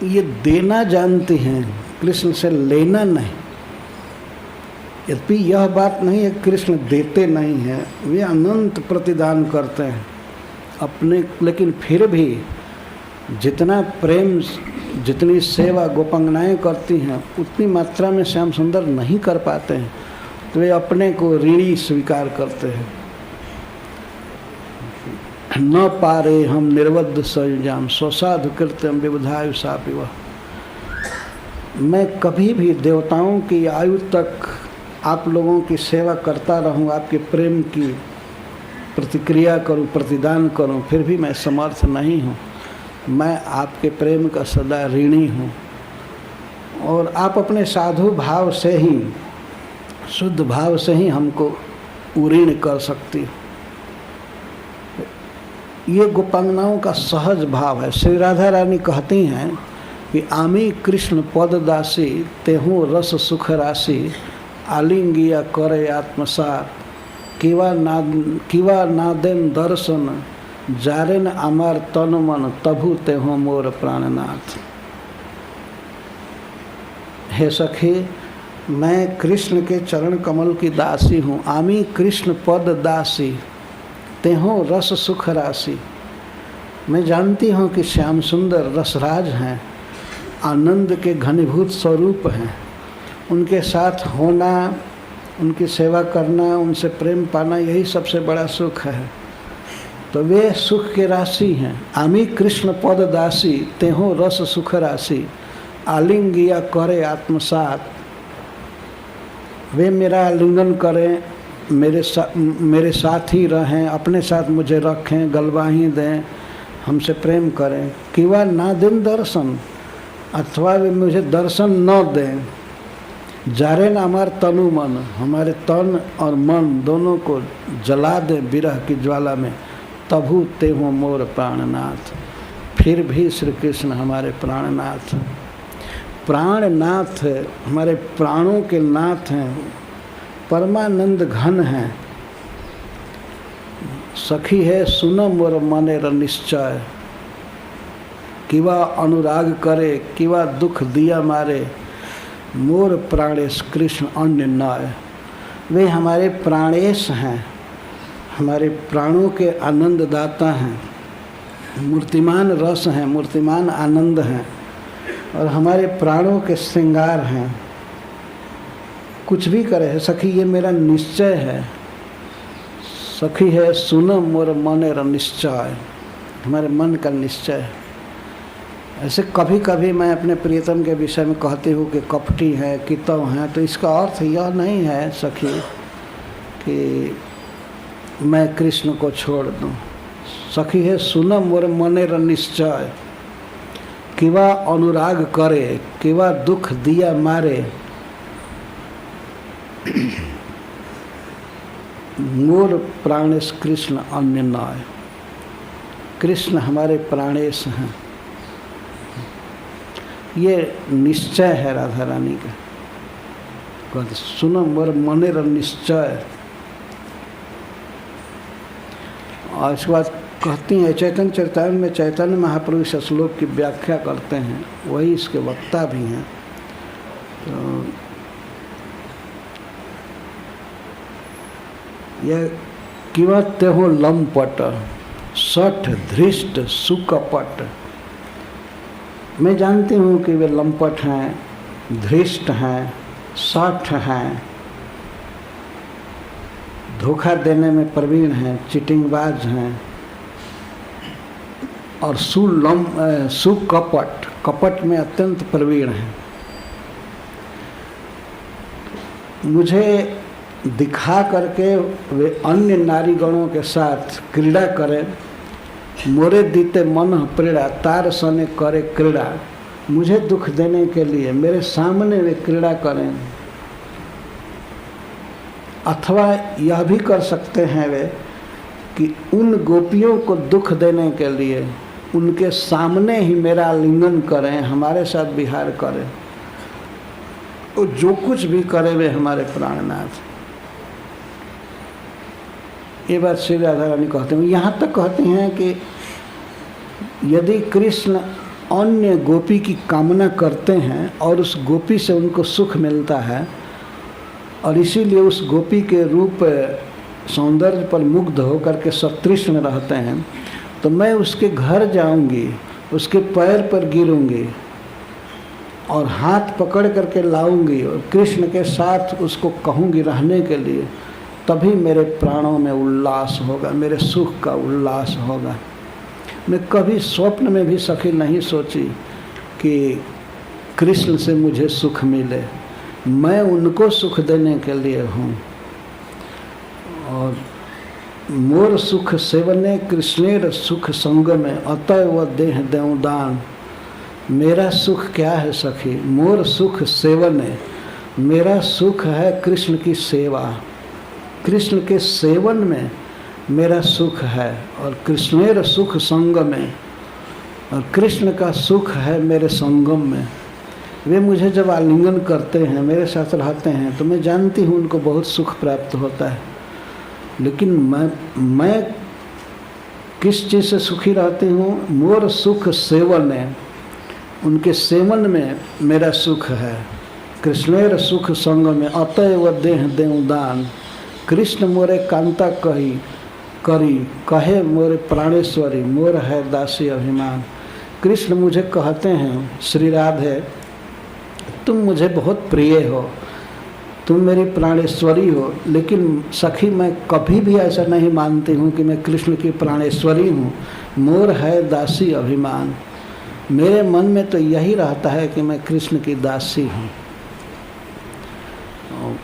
ये देना जानती हैं, कृष्ण से लेना नहीं। यद्यपि यह बात नहीं है कृष्ण देते नहीं हैं, वे अनंत प्रतिदान करते हैं अपने, लेकिन फिर भी जितना प्रेम जितनी सेवा गोपांगनाएं करती हैं उतनी मात्रा में श्याम सुंदर नहीं कर पाते हैं, तो वे अपने को ऋणी स्वीकार करते हैं। न पारे हम निर्वद्ध संजाम स्वसाधु कृत्यम विबुधायुषा पिब। मैं कभी भी देवताओं की आयु तक आप लोगों की सेवा करता रहूं, आपके प्रेम की प्रतिक्रिया करूं, प्रतिदान करूं, फिर भी मैं समर्थ नहीं हूं। मैं आपके प्रेम का सदा ऋणी हूं। और आप अपने साधु भाव से ही, शुद्ध भाव से ही हमको उऋण कर सकती हो। ये गोपांगनाओं का सहज भाव है। श्री राधा रानी कहती हैं कि आमी कृष्ण पद दासी तेहूँ रस सुख राशि आलिंगिया करे आत्मसात किवा नादेन दर्शन जारेन अमार तन मन तभु तेहूँ मोर प्राणनाथ। हे सखी, मैं कृष्ण के चरण कमल की दासी हूँ। आमी कृष्ण पद दासी तेहूँ रस सुख राशि। मैं जानती हूँ कि श्याम सुंदर रसराज हैं, आनंद के घनीभूत स्वरूप हैं। उनके साथ होना, उनकी सेवा करना, उनसे प्रेम पाना, यही सबसे बड़ा सुख है। तो वे सुख के राशि हैं। आमी कृष्ण पद दासी तेहूँ रस सुख राशि आलिंगिया करे आत्मसात। वे मेरा आलिंगन करें, मेरे साथ ही रहें, अपने साथ मुझे रखें, गलवाही दें, हमसे प्रेम करें। किवा ना दिन दर्शन, अथवा वे मुझे दर्शन न दें। जारे ना हमार तनु मन, हमारे तन और मन दोनों को जला दें विरह की ज्वाला में। तभु तेहूँ मोर प्राणनाथ। फिर भी श्री कृष्ण हमारे प्राणनाथ, प्राणनाथ हमारे प्राणों के नाथ हैं, परमानंद घन हैं। सखी है सुन मोर मनेर निश्चय, किवा अनुराग करे किवा दुख दिया मारे मोर प्राणेश कृष्ण अन्य नाय। वे हमारे प्राणेश हैं, हमारे प्राणों के आनंद दाता हैं, मूर्तिमान रस हैं, मूर्तिमान आनंद हैं और हमारे प्राणों के श्रृंगार हैं। कुछ भी करे सखी, ये मेरा निश्चय है। सखी है सुन मोर मनेर निश्चय, हमारे मन का निश्चय है। ऐसे कभी कभी मैं अपने प्रियतम के विषय में कहती हूँ कि कपटी है, कितव हैं, तो इसका अर्थ यह नहीं है सखी कि मैं कृष्ण को छोड़ दूँ। सखी है सुन मोर मनेर निश्चय, किवा अनुराग करे किवा दुख दिया मारे मोर प्राणेश कृष्ण अन्य नाय। कृष्ण हमारे प्राणेश हैं। ये निश्चय है राधा रानी का। कहते सुनो मोर मनेर निश्चय। और इसके बाद कहती हैं चैतन्य चरितामृत में चैतन्य महाप्रभु इस श्लोक की व्याख्या करते हैं, वही इसके वक्ता भी हैं। तो यह किवा तेहो लंपट सठ धृष्ट सुकपट। मैं जानती हूँ कि वे लंपट हैं, धृष्ट हैं, सठ हैं, धोखा देने में प्रवीण हैं, चिटिंगबाज हैं और सुकपट, कपट में अत्यंत प्रवीण हैं। मुझे दिखा करके वे अन्य नारीगणों के साथ क्रीड़ा करें। मोरे दीते मन प्रीड़ा तार सने करे क्रीड़ा। मुझे दुख देने के लिए मेरे सामने वे क्रीड़ा करें। अथवा यह भी कर सकते हैं वे कि उन गोपियों को दुख देने के लिए उनके सामने ही मेरा आलिंगन करें, हमारे साथ विहार करें। और जो कुछ भी करे वे हमारे प्राणनाथ। ये बात श्री राधा रानी कहते हैं। यहाँ तक कहते हैं कि यदि कृष्ण अन्य गोपी की कामना करते हैं और उस गोपी से उनको सुख मिलता है और इसीलिए उस गोपी के रूप सौंदर्य पर मुग्ध होकर के सतृष्ण रहते हैं, तो मैं उसके घर जाऊंगी, उसके पैर पर गिरूंगी और हाथ पकड़ करके लाऊंगी और कृष्ण के साथ उसको कहूँगी रहने के लिए, तभी मेरे प्राणों में उल्लास होगा, मेरे सुख का उल्लास होगा। मैं कभी स्वप्न में भी सखी नहीं सोची कि कृष्ण से मुझे सुख मिले, मैं उनको सुख देने के लिए हूँ। और मोर सुख सेवने कृष्णेर सुख संग में अतएव देह देऊं दान। मेरा सुख क्या है सखी? मोर सुख सेवने, मेरा सुख है कृष्ण की सेवा, कृष्ण के सेवन में मेरा सुख है। और कृष्णेर सुख संग में, और कृष्ण का सुख है मेरे संगम में। वे मुझे जब आलिंगन करते हैं, मेरे साथ रहते हैं, तो मैं जानती हूँ उनको बहुत सुख प्राप्त होता है। लेकिन मैं किस चीज़ से सुखी रहती हूँ? मोर सुख सेवन है, उनके सेवन में मेरा सुख है। कृष्णेर सुख संग में अतएव देह देऊं दान। कृष्ण मोरे कांता कही करी कहे मोरे प्राणेश्वरी, मोर है दासी अभिमान। कृष्ण मुझे कहते हैं, श्री राधे तुम मुझे बहुत प्रिय हो, तुम मेरी प्राणेश्वरी हो। लेकिन सखी मैं कभी भी ऐसा नहीं मानती हूँ कि मैं कृष्ण की प्राणेश्वरी हूँ। मोर है दासी अभिमान, मेरे मन में तो यही रहता है कि मैं कृष्ण की दासी हूँ।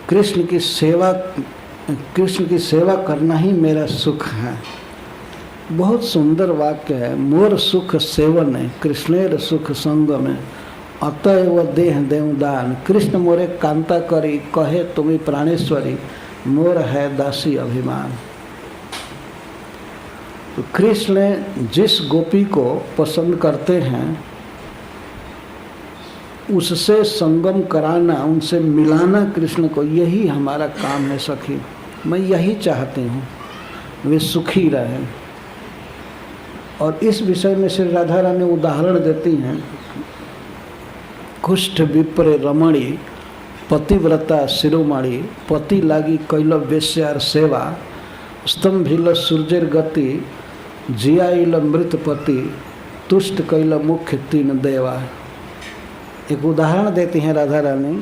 कृष्ण की सेवा करना ही मेरा सुख है। बहुत सुंदर वाक्य है, मोर सुख सेवन है कृष्णेर सुख संग में अतएव देह देऊं दान। कृष्ण मोरे कांता करी कहे तुम्हें प्राणेश्वरी, मोर है दासी अभिमान। तो कृष्ण जिस गोपी को पसंद करते हैं उससे संगम कराना, उनसे मिलाना कृष्ण को, यही हमारा काम है सखी। मैं यही चाहती हूँ वे सुखी रहें। और इस विषय में श्री राधा रानी उदाहरण देती हैं। कुष्ठ विप्र रमणी पतिव्रता शिरोमणि, पति लागी कैल वेश्यार सेवा, स्तंभिल सूर्येर गति जियाइल मृतपति, तुष्ट कैल मुख्य तीन देवा। एक उदाहरण देती हैं राधा रानी।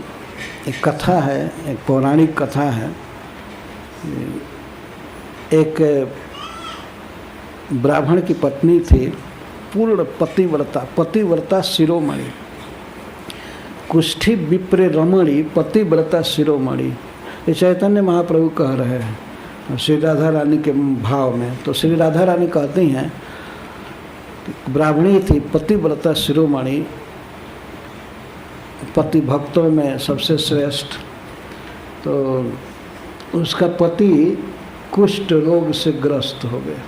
एक कथा है, एक पौराणिक कथा है। एक ब्राह्मण की पत्नी थी, पूर्ण पतिव्रता शिरोमणि, कुष्ठी विप्र रमणी पतिव्रता शिरोमणि। ये चैतन्य महाप्रभु कह रहे हैं श्री राधा रानी के भाव में। तो श्री राधा रानी कहती हैं ब्राह्मणी थी पतिव्रता शिरोमणि, पति भक्तों में सबसे श्रेष्ठ। तो उसका पति कुष्ठ रोग से ग्रस्त हो गया।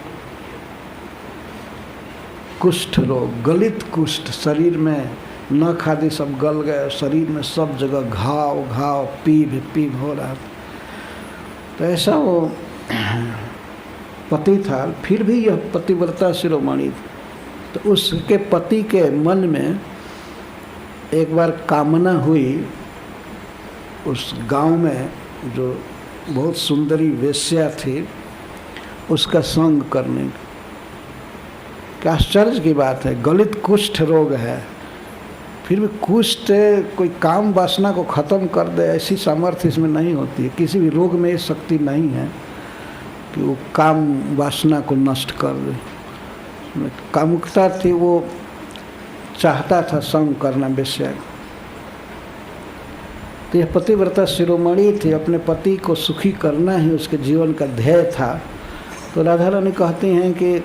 कुष्ठ रोग, गलित कुष्ठ, शरीर में नख आदि सब गल गए, शरीर में सब जगह घाव पीभ हो रहा था। तो ऐसा वो पति था, फिर भी यह पतिव्रता शिरोमणि। तो उसके पति के मन में एक बार कामना हुई, उस गांव में जो बहुत सुंदरी वेश्या थी उसका संग करने की। क्या आश्चर्य की बात है, गलित कुष्ठ रोग है, फिर भी कुष्ठ कोई काम वासना को ख़त्म कर दे ऐसी सामर्थ्य इसमें नहीं होती है। किसी भी रोग में ये शक्ति नहीं है कि वो काम वासना को नष्ट कर दे। कामुकता थी, वो चाहता था संग करना वेश्या। तो यह पतिव्रता शिरोमणि थी, अपने पति को सुखी करना ही उसके जीवन का ध्येय था। तो राधा रानी कहती हैं कि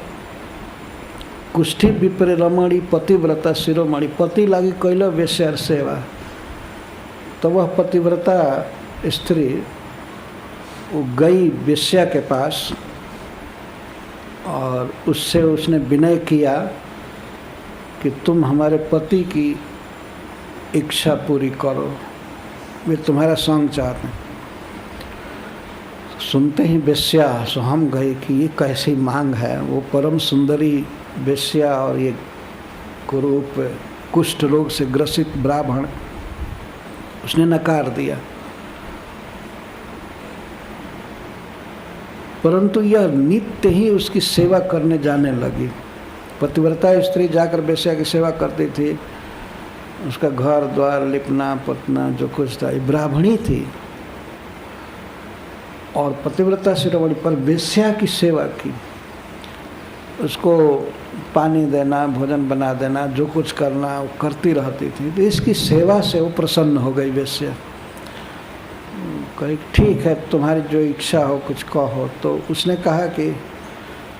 कुष्ठी विप्र रमणी पतिव्रता शिरोमणि, पति लागी कैल वेश्यार सेवा। तो वह पतिव्रता स्त्री वो गई वेश्या के पास और उससे उसने विनय किया कि तुम हमारे पति की इच्छा पूरी करो, वे तुम्हारा संग चाहते हैं। सुनते ही वेश्या सो हम गए कि ये कैसी मांग है। वो परम सुंदरी वेश्या और ये कुरूप कुष्ठ रोग से ग्रसित ब्राह्मण, उसने नकार दिया। परंतु यह नित्य ही उसकी सेवा करने जाने लगी। पतिव्रता स्त्री जाकर वेश्या की सेवा करती थी उसका घर द्वार लिपना पोतना जो कुछ था, ये ब्राह्मणी थी और पतिव्रता शिरोमणि पर वेश्या की सेवा की। उसको पानी देना, भोजन बना देना, जो कुछ करना वो करती रहती थी। तो इसकी सेवा से वो प्रसन्न हो गई वेश्या। कही ठीक है, तुम्हारी जो इच्छा हो कुछ कहो। तो उसने कहा कि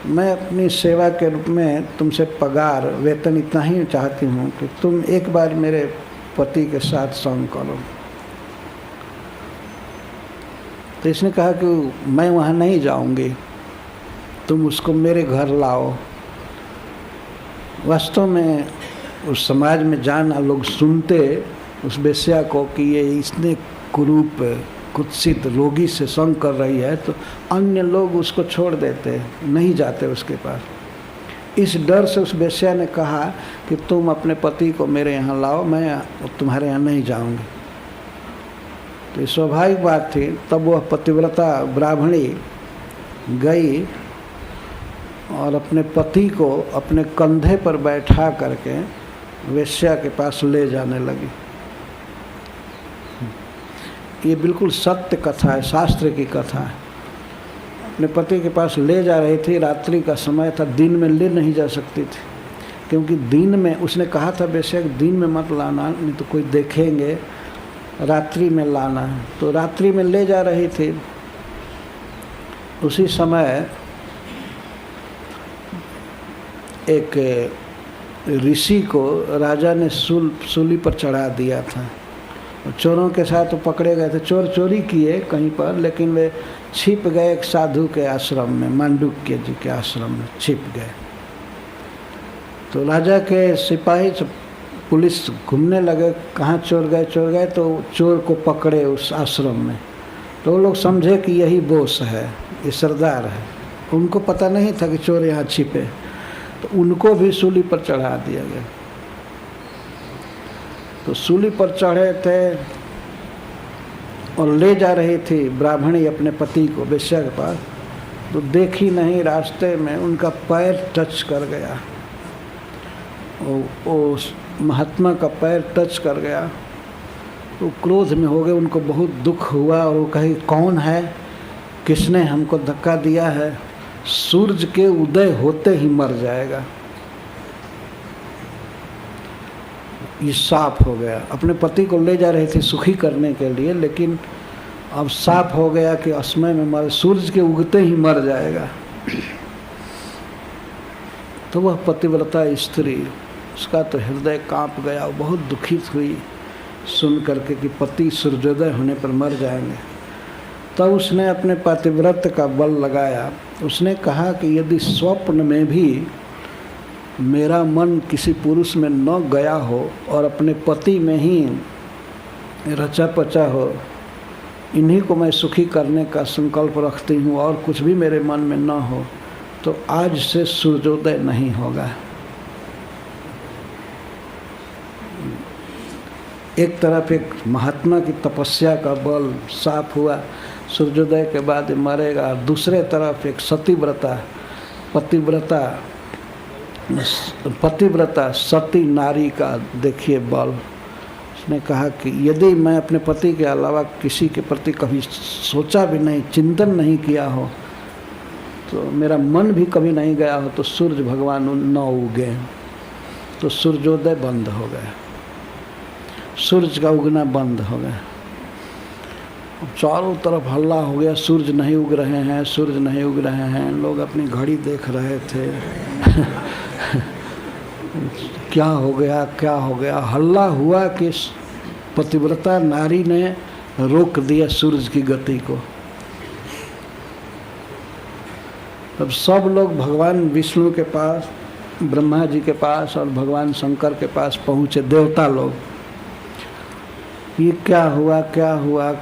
मैं अपनी सेवा के रूप में तुमसे पगार वेतन इतना ही चाहती हूँ कि तुम एक बार मेरे पति के साथ संग करो। तो इसने कहा कि मैं वहाँ नहीं जाऊँगी, तुम उसको मेरे घर लाओ। वास्तव में उस समाज में जाना लोग सुनते उस वेश्या को कि ये इसने कुरूप कुत्सित रोगी से संग कर रही है, तो अन्य लोग उसको छोड़ देते, नहीं जाते उसके पास। इस डर से उस वेश्या ने कहा कि तुम अपने पति को मेरे यहाँ लाओ, मैं तुम्हारे यहाँ नहीं जाऊँगी। तो स्वाभाविक बात थी। तब वह पतिव्रता ब्राह्मणी गई और अपने पति को अपने कंधे पर बैठा करके वेश्या के पास ले जाने लगी। ये बिल्कुल सत्य कथा है, शास्त्र की कथा है। अपने पति के पास ले जा रही थी, रात्रि का समय था, दिन में ले नहीं जा सकती थी, क्योंकि दिन में उसने कहा था बेशक दिन में मत लाना, नहीं तो कोई देखेंगे, रात्रि में लाना है। तो रात्रि में ले जा रही थी। उसी समय एक ऋषि को राजा ने सूली पर चढ़ा दिया था। चोरों के साथ पकड़े गए थे, चोर चोरी किए कहीं पर, लेकिन वे छिप गए एक साधु के आश्रम में, मांडुक्य जी के आश्रम में छिप गए। तो राजा के सिपाही पुलिस घूमने लगे, कहाँ चोर गए, तो चोर को पकड़े उस आश्रम में। तो वो लोग समझे कि यही बोस है, ये सरदार है। उनको पता नहीं था कि चोर यहाँ छिपे, तो उनको भी सूली पर चढ़ा दिया गया। तो सूली पर चढ़े थे और ले जा रही थी ब्राह्मणी अपने पति को वेश्या के पास। तो देखी नहीं, रास्ते में उनका पैर टच कर गया, वो महात्मा का पैर टच कर गया। तो क्रोध में हो गए, उनको बहुत दुख हुआ और वो कही कौन है, किसने हमको धक्का दिया है, सूरज के उदय होते ही मर जाएगा। ये साफ हो गया। अपने पति को ले जा रही थी सुखी करने के लिए, लेकिन अब साफ हो गया कि असमय में मर, सूरज के उगते ही मर जाएगा। तो वह पतिव्रता स्त्री, उसका तो हृदय कांप गया, वो बहुत दुखित हुई सुन करके कि पति सूर्योदय होने पर मर जाएंगे। तब उसने अपने पतिव्रत का बल लगाया। उसने कहा कि यदि स्वप्न में भी मेरा मन किसी पुरुष में न गया हो और अपने पति में ही रचा पचा हो, इन्हीं को मैं सुखी करने का संकल्प रखती हूँ और कुछ भी मेरे मन में न हो, तो आज से सूर्योदय नहीं होगा। एक तरफ एक महात्मा की तपस्या का बल साफ हुआ, सूर्योदय के बाद मरेगा। दूसरे तरफ एक पतिव्रता सती नारी का देखिए बल। उसने कहा कि यदि मैं अपने पति के अलावा किसी के प्रति कभी सोचा भी नहीं, चिंतन नहीं किया हो, तो मेरा मन भी कभी नहीं गया हो, तो सूर्य भगवान न उगे, तो सूर्योदय बंद हो गया, सूर्य का उगना बंद हो गया। चारों तरफ हल्ला हो गया, सूर्य नहीं उग रहे हैं, सूर्य नहीं उग रहे हैं। लोग अपनी घड़ी देख रहे थे क्या हो गया। हल्ला हुआ कि पतिव्रता नारी ने रोक दिया सूरज की गति को। तब सब लोग भगवान विष्णु के पास, ब्रह्मा जी के पास और भगवान शंकर के पास पहुँचे, देवता लोग। ये क्या हुआ,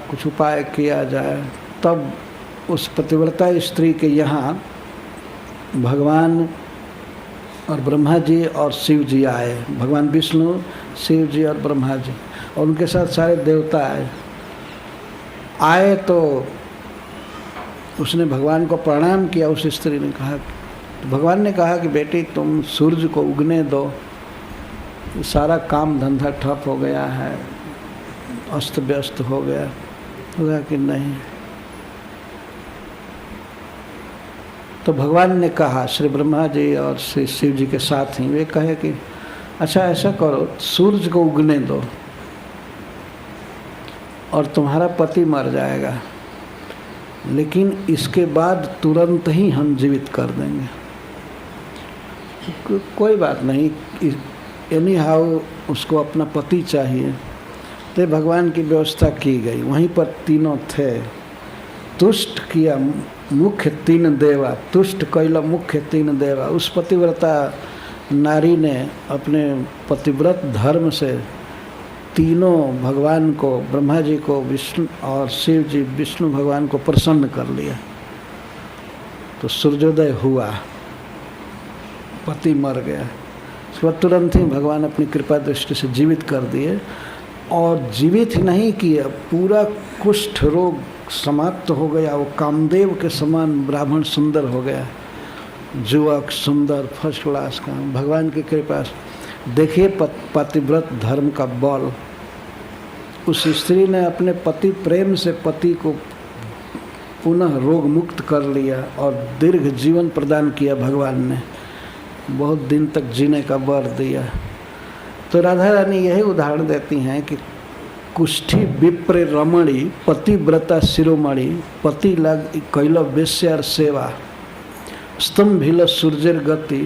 कुछ उपाय किया जाए। तब उस पतिव्रता स्त्री के यहाँ भगवान और ब्रह्मा जी और शिव जी आए, भगवान विष्णु, शिव जी और ब्रह्मा जी, और उनके साथ सारे देवता आए। तो उसने भगवान को प्रणाम किया। उस स्त्री ने कहा, तो भगवान ने कहा कि बेटी तुम सूर्य को उगने दो, सारा काम धंधा ठप हो गया है, अस्त व्यस्त हो गया, होगा कि नहीं? तो भगवान ने कहा, श्री ब्रह्मा जी और श्री शिव जी के साथ ही वे कहे कि अच्छा ऐसा करो, सूरज को उगने दो और तुम्हारा पति मर जाएगा, लेकिन इसके बाद तुरंत ही हम जीवित कर देंगे। कोई बात नहीं, एनी हाउ उसको अपना पति चाहिए। तो भगवान की व्यवस्था की गई, वहीं पर तीनों थे। तुष्ट किया मुख्य तीन देवा, तुष्ट कैला मुख्य तीन देवा। उस पतिव्रता नारी ने अपने पतिव्रत धर्म से तीनों भगवान को, ब्रह्मा जी को, विष्णु और शिव जी विष्णु भगवान को प्रसन्न कर लिया। तो सूर्योदय हुआ, पति मर गया, उसके बाद तुरंत ही भगवान अपनी कृपा दृष्टि से जीवित कर दिए। और जीवित ही नहीं किया, पूरा कुष्ठ रोग समाप्त हो गया। वो कामदेव के समान ब्राह्मण सुंदर हो गया, युवक सुंदर, फर्स्ट क्लास का, भगवान की कृपा से। देखिए पतिव्रत धर्म का बल। उस स्त्री ने अपने पति प्रेम से पति को पुनः रोग मुक्त कर लिया और दीर्घ जीवन प्रदान किया। भगवान ने बहुत दिन तक जीने का वर दिया। तो राधा रानी यही उदाहरण देती हैं कि कुष्ठी विप्र रमणी पतिव्रता शिरोमणि पति लग कैल वेश्यार सेवा स्तंभिल सूर्यर गति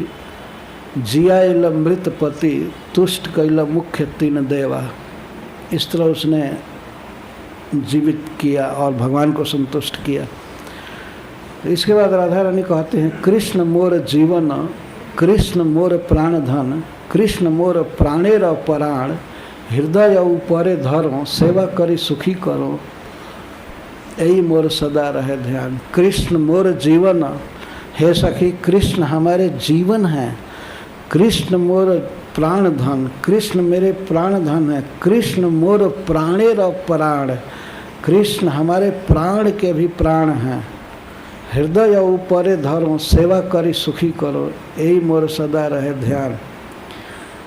जियाल मृत पति तुष्ट कैल मुख्य तीन देवा। इस तरह उसने जीवित किया और भगवान को संतुष्ट किया। इसके बाद राधा रानी कहते हैं, कृष्ण मोर जीवन, कृष्ण मोर प्राण धन, कृष्ण मोर प्राणेर प्राण, हृदय ऊपरे धरो, सेवा करी सुखी करो, यही मोर सदा रहे ध्यान। कृष्ण मोर जीवन, हे सखी कृष्ण हमारे जीवन हैं। कृष्ण मोर प्राण धन, कृष्ण मेरे प्राण धन है। कृष्ण मोर प्राणेर प्राण, कृष्ण हमारे प्राण के भी प्राण हैं। हृदय ऊपरे धरो, सेवा करी सुखी करो, यही मोर सदा रहे ध्यान।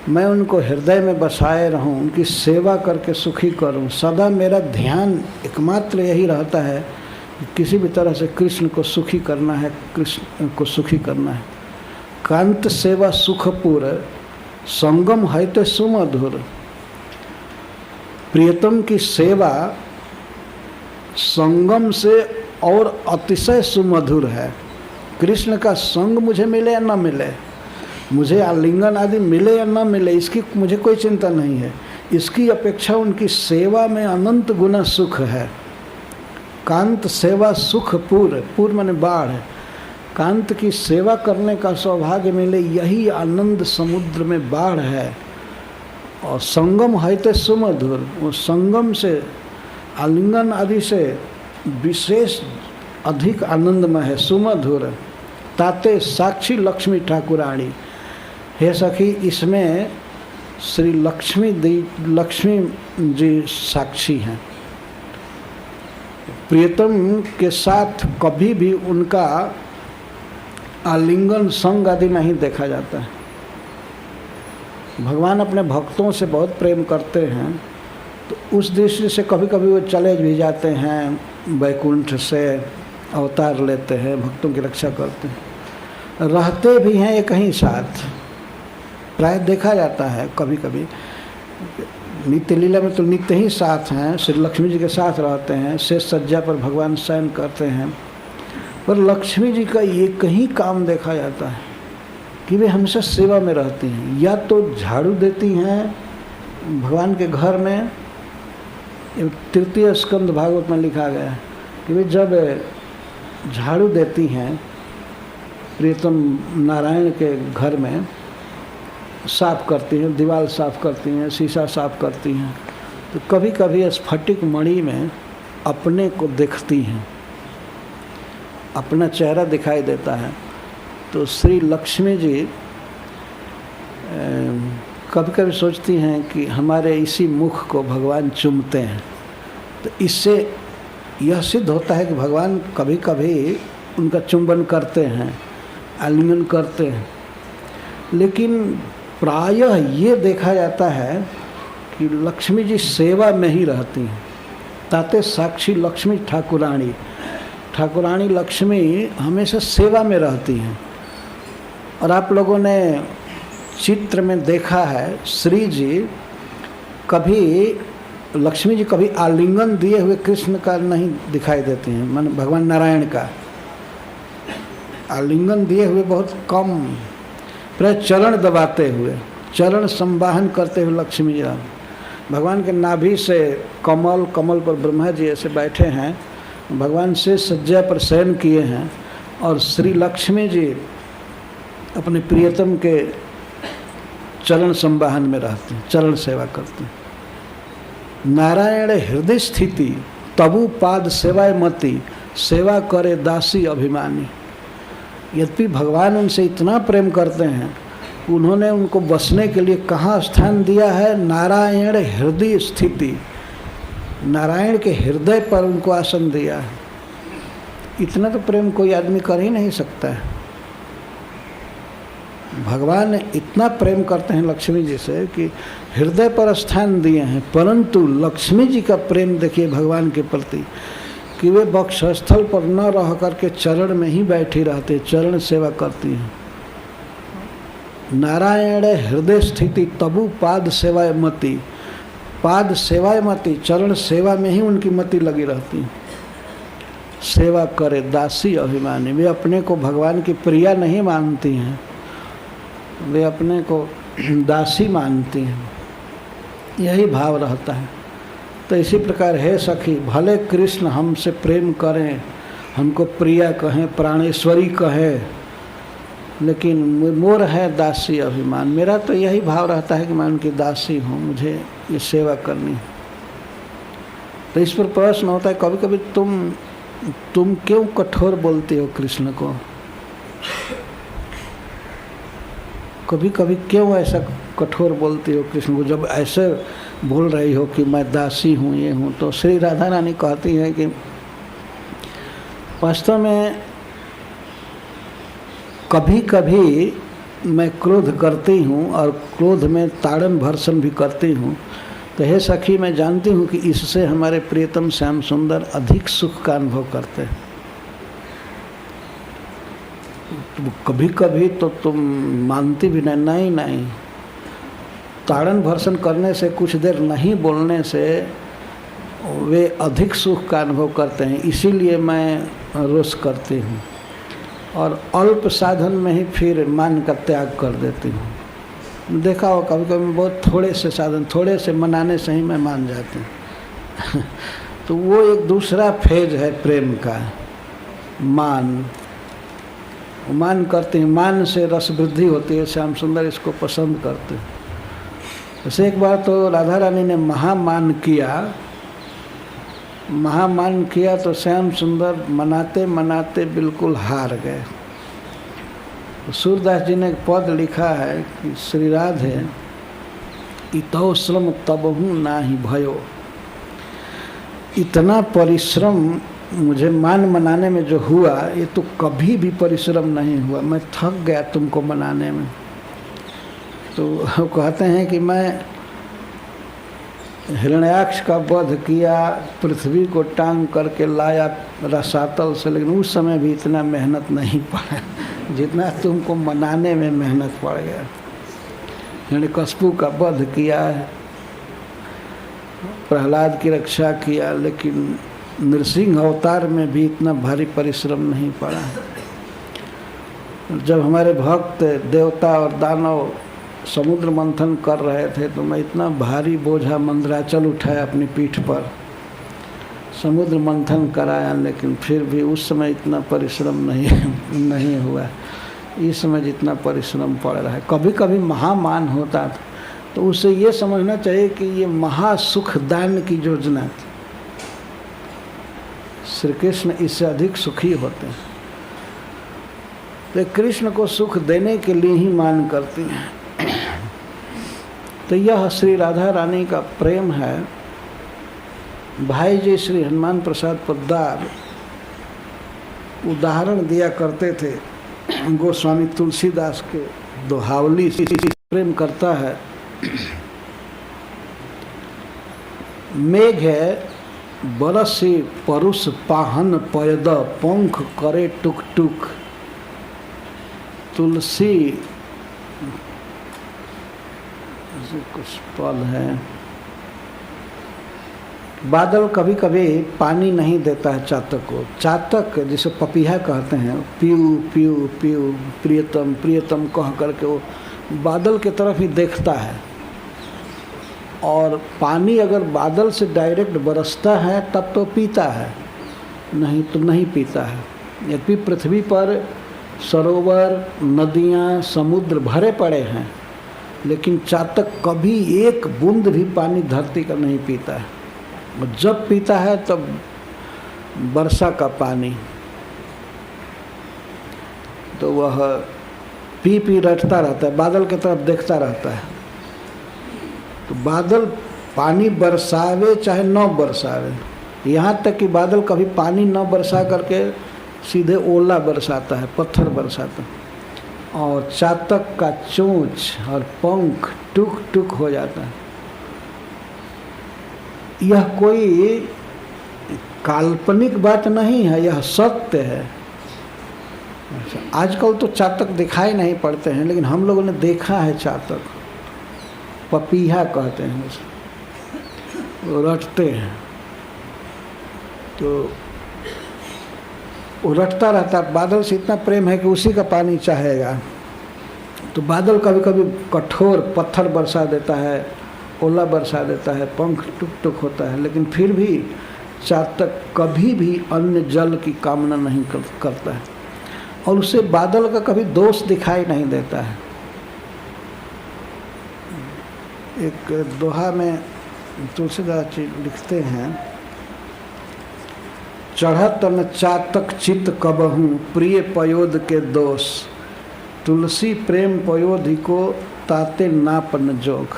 मैं उनको हृदय में बसाए रहूं, उनकी सेवा करके सुखी करूं। सदा मेरा ध्यान एकमात्र यही रहता है कि किसी भी तरह से कृष्ण को सुखी करना है, कृष्ण को सुखी करना है। कांत सेवा सुखपुर, संगम है तो सुमधुर। प्रियतम की सेवा संगम से और अतिशय सुमधुर है। कृष्ण का संग मुझे मिले या न मिले, मुझे आलिंगन आदि मिले या न मिले, इसकी मुझे कोई चिंता नहीं है। इसकी अपेक्षा उनकी सेवा में अनंत गुना सुख है। कांत सेवा सुखपुर, पूर माने बाढ़, कांत की सेवा करने का सौभाग्य मिले, यही आनंद समुद्र में बाढ़ है। और संगम है तो सुमधुर, वो संगम से आलिंगन आदि से विशेष अधिक आनंदमय है, सुमधुर। ताते साक्षी लक्ष्मी ठाकुराणी, हे सखी इसमें श्री लक्ष्मी जी साक्षी हैं। प्रियतम के साथ कभी भी उनका आलिंगन संग आदि नहीं देखा जाता है। भगवान अपने भक्तों से बहुत प्रेम करते हैं, तो उस दृष्टि से कभी कभी वो चले भी जाते हैं, वैकुंठ से अवतार लेते हैं, भक्तों की रक्षा करते हैं। रहते भी हैं ये कहीं साथ, प्राय देखा जाता है कभी कभी। नित्य लीला में तो नित्य ही साथ हैं, श्री लक्ष्मी जी के साथ रहते हैं, शेष सज्जा पर भगवान शयन करते हैं। पर लक्ष्मी जी का ये कहीं काम देखा जाता है कि वे हमेशा सेवा में रहती हैं। या तो झाड़ू देती हैं भगवान के घर में, तृतीय स्कंद भागवत में लिखा गया है कि वे जब झाड़ू देती हैं प्रियतम नारायण के घर में, साफ करती हैं, दीवार साफ करती हैं, शीशा साफ करती हैं, तो कभी कभी स्फटिक मणि में अपने को देखती हैं, अपना चेहरा दिखाई देता है। तो श्री लक्ष्मी जी कभी कभी सोचती हैं कि हमारे इसी मुख को भगवान चूमते हैं। तो इससे यह सिद्ध होता है कि भगवान कभी कभी उनका चुंबन करते हैं, आलिंगन करते हैं। लेकिन प्रायः ये देखा जाता है कि लक्ष्मी जी सेवा में ही रहती हैं। ताते साक्षी लक्ष्मी ठाकुरानी, ठाकुरानी लक्ष्मी हमेशा सेवा में रहती हैं। और आप लोगों ने चित्र में देखा है, श्री जी कभी, लक्ष्मी जी कभी आलिंगन दिए हुए कृष्ण का नहीं दिखाई देती हैं, मन भगवान नारायण का आलिंगन दिए हुए बहुत कम, प्राय चरण दबाते हुए, चरण संवाहन करते हुए लक्ष्मी जी भगवान के नाभि से कमल, कमल पर ब्रह्मा जी ऐसे बैठे हैं, भगवान से सज्जा पर शयन किए हैं और श्री लक्ष्मी जी अपने प्रियतम के चरण संवाहन में रहते हैं, चरण सेवा करते हैं। नारायण हृदय स्थिति तबु पाद सेवाय मति, सेवा करे दासी अभिमानी। यद्यपि भगवान उनसे इतना प्रेम करते हैं, उन्होंने उनको बसने के लिए कहाँ स्थान दिया है? नारायण हृदय स्थिति, नारायण के हृदय पर उनको आसन दिया है। इतना तो प्रेम कोई आदमी कर ही नहीं सकता है। भगवान इतना प्रेम करते हैं लक्ष्मी जी से कि हृदय पर स्थान दिए हैं। परंतु लक्ष्मी जी का प्रेम देखिए भगवान के प्रति कि वे वक्षस्थल पर न रह करके चरण में ही बैठी रहते, चरण सेवा करती हैं। नारायण हृदय स्थिति तबु पाद सेवाय मति, पाद सेवाय मति, चरण सेवा में ही उनकी मति लगी रहती है। सेवा करे दासी अभिमानी, वे अपने को भगवान की प्रिया नहीं मानती हैं, वे अपने को दासी मानती हैं, यही भाव रहता है। तो इसी प्रकार है सखी, भले कृष्ण हमसे प्रेम करें, हमको प्रिया कहें, प्राणेश्वरी कहें, लेकिन मोर है दासी अभिमान। मेरा तो यही भाव रहता है कि मैं उनकी दासी हूँ, मुझे ये सेवा करनी है। तो इस पर प्रश्न होता है कभी कभी, तुम क्यों कठोर बोलते हो कृष्ण को? कभी कभी क्यों ऐसा कठोर बोलती हो कृष्ण को? जब ऐसे बोल रही हो कि मैं दासी हूँ, ये हूँ, तो श्री राधा रानी कहती है कि वास्तव में कभी कभी मैं क्रोध करती हूँ और क्रोध में ताड़न भर्सन भी करती हूँ। तो हे सखी, मैं जानती हूँ कि इससे हमारे प्रियतम श्याम सुंदर अधिक सुख का अनुभव करते हैं। तो कभी कभी तो तुम मानती भी नहीं, नहीं, ताड़न भर्सन करने से, कुछ देर नहीं बोलने से वे अधिक सुख का अनुभव करते हैं, इसीलिए मैं रोष करती हूँ और अल्प साधन में ही फिर मान का त्याग कर देती हूँ। देखा हो कभी कभी बहुत थोड़े से साधन, थोड़े से मनाने से ही मैं मान जाती हूँ। तो वो एक दूसरा फेज है प्रेम का, मान करते हैं, मान से रस वृद्धि होती है। श्याम सुंदर इसको पसंद करते हैं। जैसे एक बार तो राधा रानी ने महामान किया तो श्याम सुंदर मनाते मनाते बिल्कुल हार गए। तो सूरदास जी ने एक पद लिखा है कि श्री राधे इतो श्रम तबहु नाही भयो, इतना परिश्रम मुझे मान मनाने में जो हुआ, ये तो कभी भी परिश्रम नहीं हुआ, मैं थक गया तुमको मनाने में। तो कहते हैं कि मैं हिरण्याक्ष का वध किया, पृथ्वी को टांग करके लाया रसातल से, लेकिन उस समय भी इतना मेहनत नहीं पड़ा जितना तुमको मनाने में मेहनत पड़ गया। हिरण्यकश्यप का वध किया, प्रहलाद की रक्षा किया, लेकिन नृसिंह अवतार में भी इतना भारी परिश्रम नहीं पड़ा। जब हमारे भक्त देवता और दानव समुद्र मंथन कर रहे थे तो मैं इतना भारी बोझा मंदराचल उठाया अपनी पीठ पर, समुद्र मंथन कराया, लेकिन फिर भी उस समय इतना परिश्रम नहीं हुआ, इस समय जितना परिश्रम पड़ रहा है। कभी कभी महामान होता था तो उसे ये समझना चाहिए कि ये महासुख दान की योजना थी। श्री कृष्ण इससे अधिक सुखी होते हैं, तो कृष्ण को सुख देने के लिए ही मान करती हैं। तो यह श्री राधा रानी का प्रेम है। भाई जी श्री हनुमान प्रसाद पोद्दार उदाहरण दिया करते थे गोस्वामी तुलसीदास के दोहावली प्रेम करता है। मेघ है बरसी परुष पाहन पयद पंख करे टुक टुक। तुलसी कुछ पल है। बादल कभी कभी पानी नहीं देता है चातक को। चातक जिसे पपीहा कहते हैं, पीऊ पीऊ पीऊ प्रियतम प्रियतम कह करके वो बादल की तरफ ही देखता है। और पानी अगर बादल से डायरेक्ट बरसता है तब तो पीता है, नहीं तो नहीं पीता है। यद्यपि पृथ्वी पर सरोवर, नदियाँ, समुद्र भरे पड़े हैं, लेकिन चातक कभी एक बूंद भी पानी धरती का नहीं पीता है। और जब पीता है तब वर्षा का पानी। तो वह पी पी रटता रहता है, बादल की तरफ देखता रहता है। तो बादल पानी बरसावे चाहे न बरसावे, यहाँ तक कि बादल कभी पानी न बरसा करके सीधे ओला बरसाता है, पत्थर बरसाता है। और चातक का चोंच और पंख टुक टुक हो जाता है। यह कोई काल्पनिक बात नहीं है, यह सत्य है। आजकल तो चातक दिखाई नहीं पड़ते हैं, लेकिन हम लोगों ने देखा है चातक। पपीहा कहते हैं उसे, वो रटते हैं। तो वो रटता रहता है। बादल से इतना प्रेम है कि उसी का पानी चाहेगा। तो बादल कभी कभी कठोर पत्थर बरसा देता है, ओला बरसा देता है, पंख टुक टुक होता है, लेकिन फिर भी चातक कभी भी अन्य जल की कामना नहीं करता है। और उसे बादल का कभी दोष दिखाई नहीं देता है। एक दोहा में तुलसीदास जी लिखते हैं, चढ़त न चातक चित कबहूँ प्रिय पयोध के दोष। तुलसी प्रेम पयोधि को ताते नापन जोग।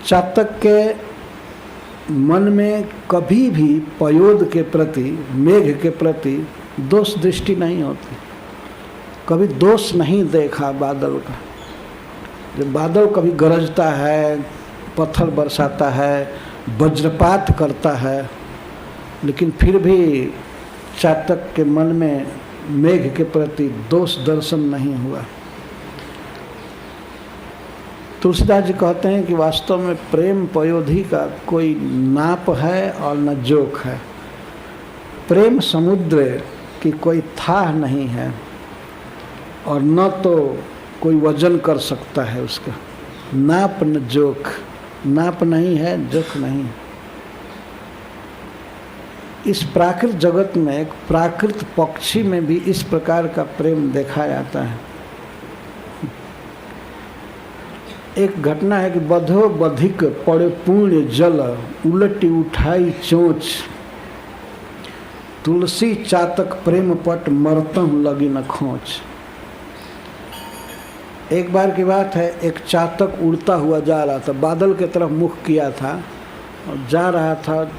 चातक के मन में कभी भी पयोध के प्रति, मेघ के प्रति दोष दृष्टि नहीं होती। कभी दोष नहीं देखा बादल का। जब बादल कभी गरजता है, पत्थर बरसाता है, वज्रपात करता है, लेकिन फिर भी चातक के मन में मेघ के प्रति दोष दर्शन नहीं हुआ। तुलसीदास जी कहते हैं कि वास्तव में प्रेम पयोधि का कोई नाप है और न जोक है। प्रेम समुद्र की कोई थाह नहीं है और न तो कोई वजन कर सकता है उसका। नाप न जोक, नाप नहीं है, जोक नहीं। इस प्राकृत जगत में, एक प्राकृत पक्षी में भी इस प्रकार का प्रेम देखा जाता है। एक घटना है कि बधो बधिक पड़े पुण्य जल, उलटी उठाई चोंच। तुलसी चातक प्रेम पट मरतम लगी न खोच। एक बार की बात है, एक चातक उड़ता हुआ जा रहा था, बादल की तरफ मुख किया था और जा रहा था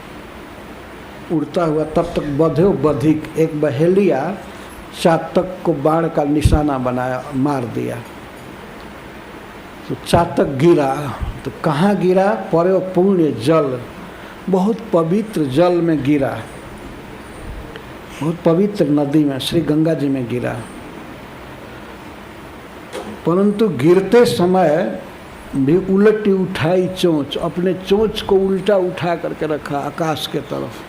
उड़ता हुआ। तब तक बधो बधिक, एक बहेलिया चातक को बाण का निशाना बनाया, मार दिया। तो चातक गिरा। तो कहाँ गिरा? परे पुण्य जल, बहुत पवित्र जल में गिरा, बहुत पवित्र नदी में, श्री गंगा जी में गिरा। परंतु गिरते समय भी उलटी उठाई चोंच, अपने चोंच को उल्टा उठा करके रखा आकाश के तरफ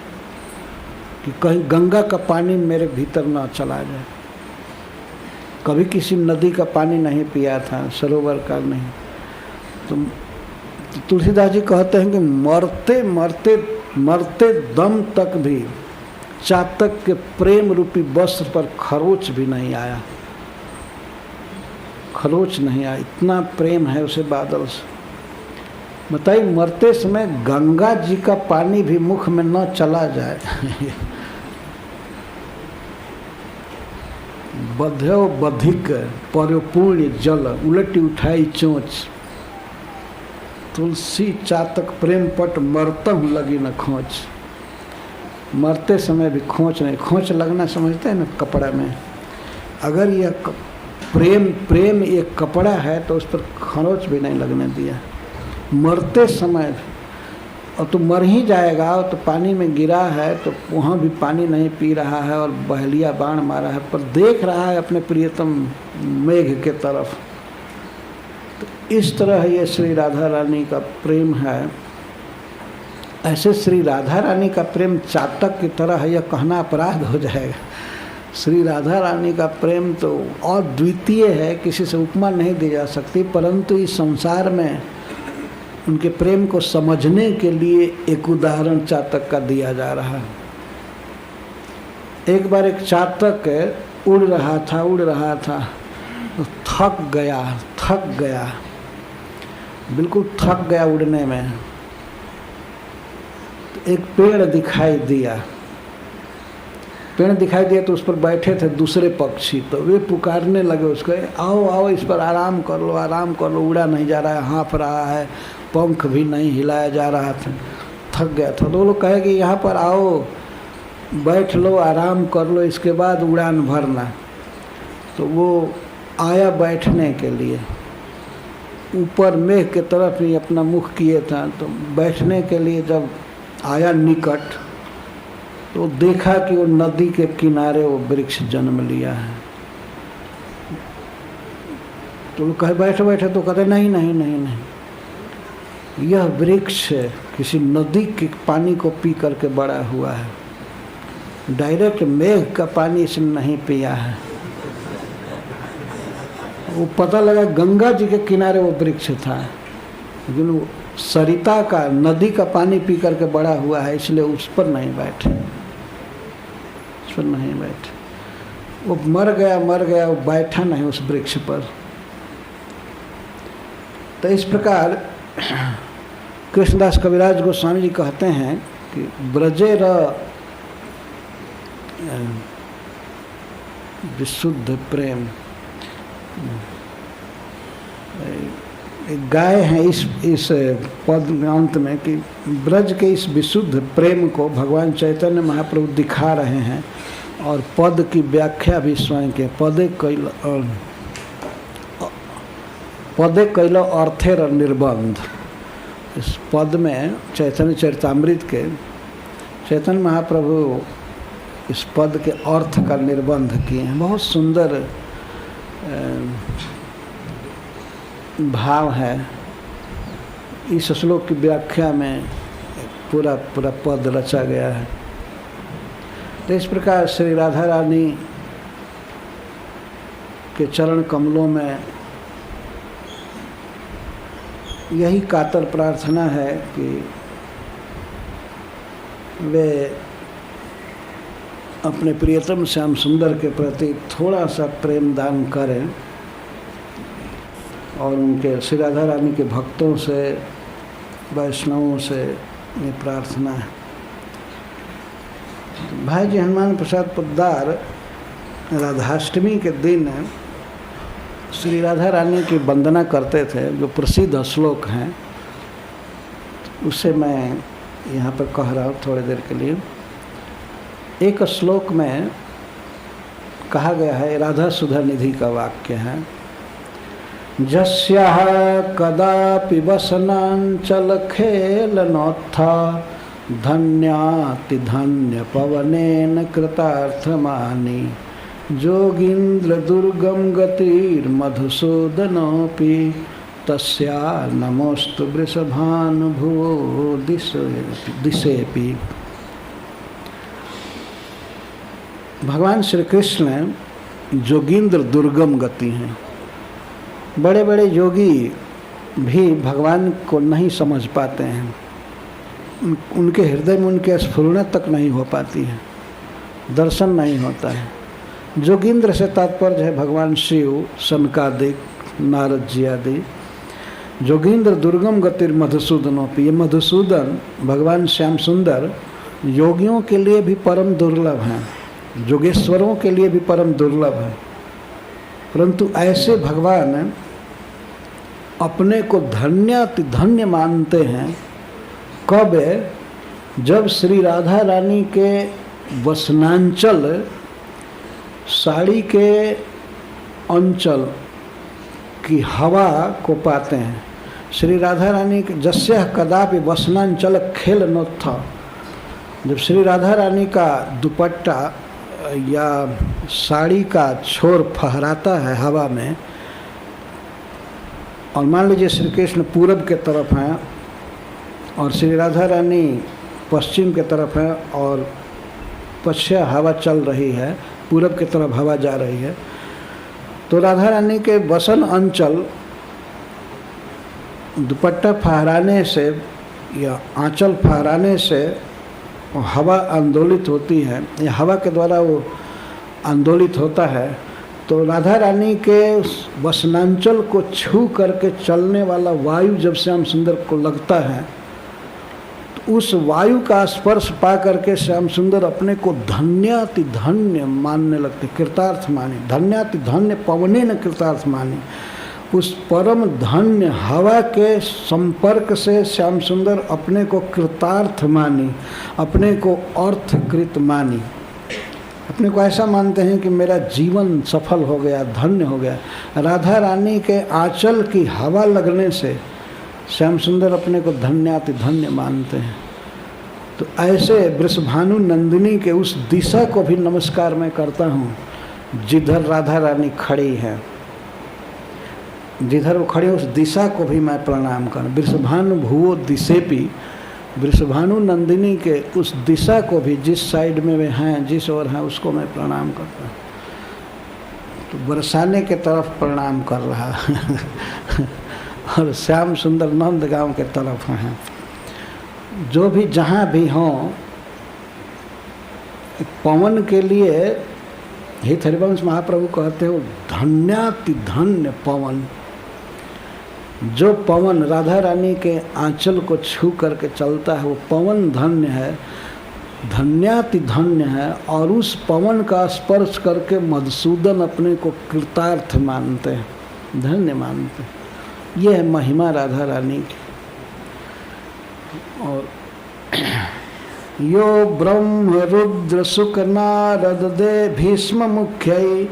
कि कहीं गंगा का पानी मेरे भीतर ना चला जाए। कभी किसी नदी का पानी नहीं पिया था, सरोवर का नहीं। तो तुलसीदास जी कहते हैं कि मरते मरते मरते दम तक भी चातक के प्रेम रूपी वस्त्र पर खरोच भी नहीं आया, खरोच नहीं आया। इतना प्रेम है उसे बादल से। बताइए, मरते समय गंगा जी का पानी भी मुख में न चला जाए। बध्यो बधिक पर्यो पुण्य जल, उलटी उठाई चोंच। तुलसी चातक प्रेम पट मरतम लगी न खोच। मरते समय भी खोच नहीं। खोच लगना समझते हैं ना, कपड़ा में। अगर यह प्रेम एक कपड़ा है तो उस पर खरोच भी नहीं लगने दिया। मरते समय, और तो मर ही जाएगा, तो पानी में गिरा है तो वहाँ भी पानी नहीं पी रहा है और बहलिया बाण मारा है, पर देख रहा है अपने प्रियतम मेघ के तरफ। तो इस तरह ये श्री राधा रानी का प्रेम है। ऐसे श्री राधा रानी का प्रेम चातक की तरह है, यह कहना अपराध हो जाएगा। श्री राधा रानी का प्रेम तो और द्वितीय है, किसी से उपमा नहीं दी जा सकती, परंतु इस संसार में उनके प्रेम को समझने के लिए एक उदाहरण चातक का दिया जा रहा है। एक बार एक चातक उड़ रहा था तो थक गया, बिल्कुल थक गया उड़ने में। तो एक पेड़ दिखाई दिया तो उस पर बैठे थे दूसरे पक्षी, तो वे पुकारने लगे उसको, आओ इस पर आराम कर लो, उड़ा नहीं जा रहा है, हाँफ रहा है, पंख भी नहीं हिलाया जा रहा था, थक गया था। तो वो लोग कहे कि यहाँ पर आओ, बैठ लो, आराम कर लो, इसके बाद उड़ान भरना। तो वो आया बैठने के लिए, ऊपर मेघ के तरफ ही अपना मुख किए था। तो बैठने के लिए जब आया निकट, तो देखा कि वो नदी के किनारे वो वृक्ष जन्म लिया है। तो वो कहे बैठे, तो कहते नहीं, यह वृक्ष किसी नदी के पानी को पी करके बड़ा हुआ है, डायरेक्ट मेघ का पानी इसने नहीं पिया है। वो पता लगा गंगा जी के किनारे वो वृक्ष था, लेकिन वो सरिता का, नदी का पानी पी करके बड़ा हुआ है, इसलिए उस पर नहीं बैठे। वो मर गया, वो बैठा नहीं उस वृक्ष पर। तो इस प्रकार कृष्णदास कविराज गोस्वामी जी कहते हैं कि ब्रजेर विशुद्ध प्रेम, एक गाय है इस पद अंत में कि ब्रज के इस विशुद्ध प्रेम को भगवान चैतन्य महाप्रभु दिखा रहे हैं, और पद की व्याख्या भी स्वयं के पदे कैल अर्थेर निर्बंध। इस पद में चैतन्य चरितामृत के चैतन्य महाप्रभु इस पद के अर्थ का निर्बंध किए हैं। बहुत सुंदर भाव है इस श्लोक की व्याख्या में, पूरा पद रचा गया है। तो इस प्रकार श्री राधा रानी के चरण कमलों में यही कातर प्रार्थना है कि वे अपने प्रियतम श्याम सुंदर के प्रति थोड़ा सा प्रेम दान करें, और उनके श्री राधा रानी के भक्तों से, वैष्णवों से ये प्रार्थना है। भाई जी हनुमान प्रसाद पोद्दार राधाष्टमी के दिन श्री राधा रानी की वंदना करते थे, जो प्रसिद्ध श्लोक हैं, उसे मैं यहाँ पर कह रहा हूँ थोड़ी देर के लिए। एक श्लोक में कहा गया है, राधा सुधा निधि का वाक्य है, जस्याः कदापि वसनांचल खेलनोत्थ धन्याति धन्य पवनेन कृतार्थमानि जोगीन्द्र दुर्गम गतिर्मधुसूदनोऽपि तस्या नमोस्तु वृषभानुभुवो दिशेऽपि। भगवान श्री कृष्ण जोगीन्द्र दुर्गम गति हैं। बड़े बड़े योगी भी भगवान को नहीं समझ पाते हैं, उनके हृदय में उनके स्फुरण तक नहीं हो पाती है, दर्शन नहीं होता है। जोगींद्र से तात्पर्य है भगवान शिव, सनकादिक, नारद जी आदि। जोगींद्र दुर्गम गतिर मधुसूदनोपि, ये मधुसूदन भगवान श्याम सुंदर योगियों के लिए भी परम दुर्लभ हैं, जोगेश्वरों के लिए भी परम दुर्लभ हैं। परंतु ऐसे भगवान अपने को धन्य मानते हैं कब? जब श्री राधा रानी के वसनांचल साड़ी के अंचल की हवा को पाते हैं। श्री राधा रानी के जस्य कदापि वसनांचल खेल नोत्थ, जब श्री राधा रानी का दुपट्टा या साड़ी का छोर फहराता है हवा में, और मान लीजिए श्री कृष्ण पूरब के तरफ हैं और श्री राधा रानी पश्चिम के तरफ है और पश्चिम हवा चल रही है, पूरब की तरफ हवा जा रही है, तो राधा रानी के वसन अंचल दुपट्टा फहराने से या आंचल फहराने से हवा आंदोलित होती है, या हवा के द्वारा वो आंदोलित होता है। तो राधा रानी के वसनांचल को छू करके चलने वाला वायु जब श्याम सुंदर को लगता है, तो उस वायु का स्पर्श पा करके श्याम सुंदर अपने को धन्याति धन्य मानने लगते, कृतार्थ माने। धन्याति धन्य पवने न कृतार्थ माने, उस परम धन्य हवा के संपर्क से श्याम सुंदर अपने को कृतार्थ मानी, अपने को अर्थकृत मानी, अपने को ऐसा मानते हैं कि मेरा जीवन सफल हो गया, धन्य हो गया। राधा रानी के आंचल की हवा लगने से श्याम सुंदर अपने को धन्याति धन्य मानते हैं। तो ऐसे वृषभानु नंदिनी के उस दिशा को भी नमस्कार मैं करता हूँ जिधर राधा रानी खड़ी है, जिधर वो खड़ी है उस दिशा को भी मैं प्रणाम करूँ। वृषभानु भुवो दिशेपि, वृषभानु नंदिनी के उस दिशा को भी, जिस साइड में वे हैं, जिस ओर हैं, उसको मैं प्रणाम करता हूँ। तो बरसाने के तरफ प्रणाम कर रहा और श्याम सुंदर नंदगांव के तरफ हैं। जो भी जहाँ भी हों, पवन के लिए हित हरिवंश महाप्रभु कहते हो धन्याति धन्य पवन। जो पवन राधा रानी के आंचल को छू करके चलता है वो पवन धन्य है, धन्याति धन्य है। और उस पवन का स्पर्श करके मधुसूदन अपने को कृतार्थ मानते हैं, धन्य मानते हैं। ये है महिमा राधा रानी की। और यो ब्रह्म रुद्र शुक नारद दे भीष्म मुख्यै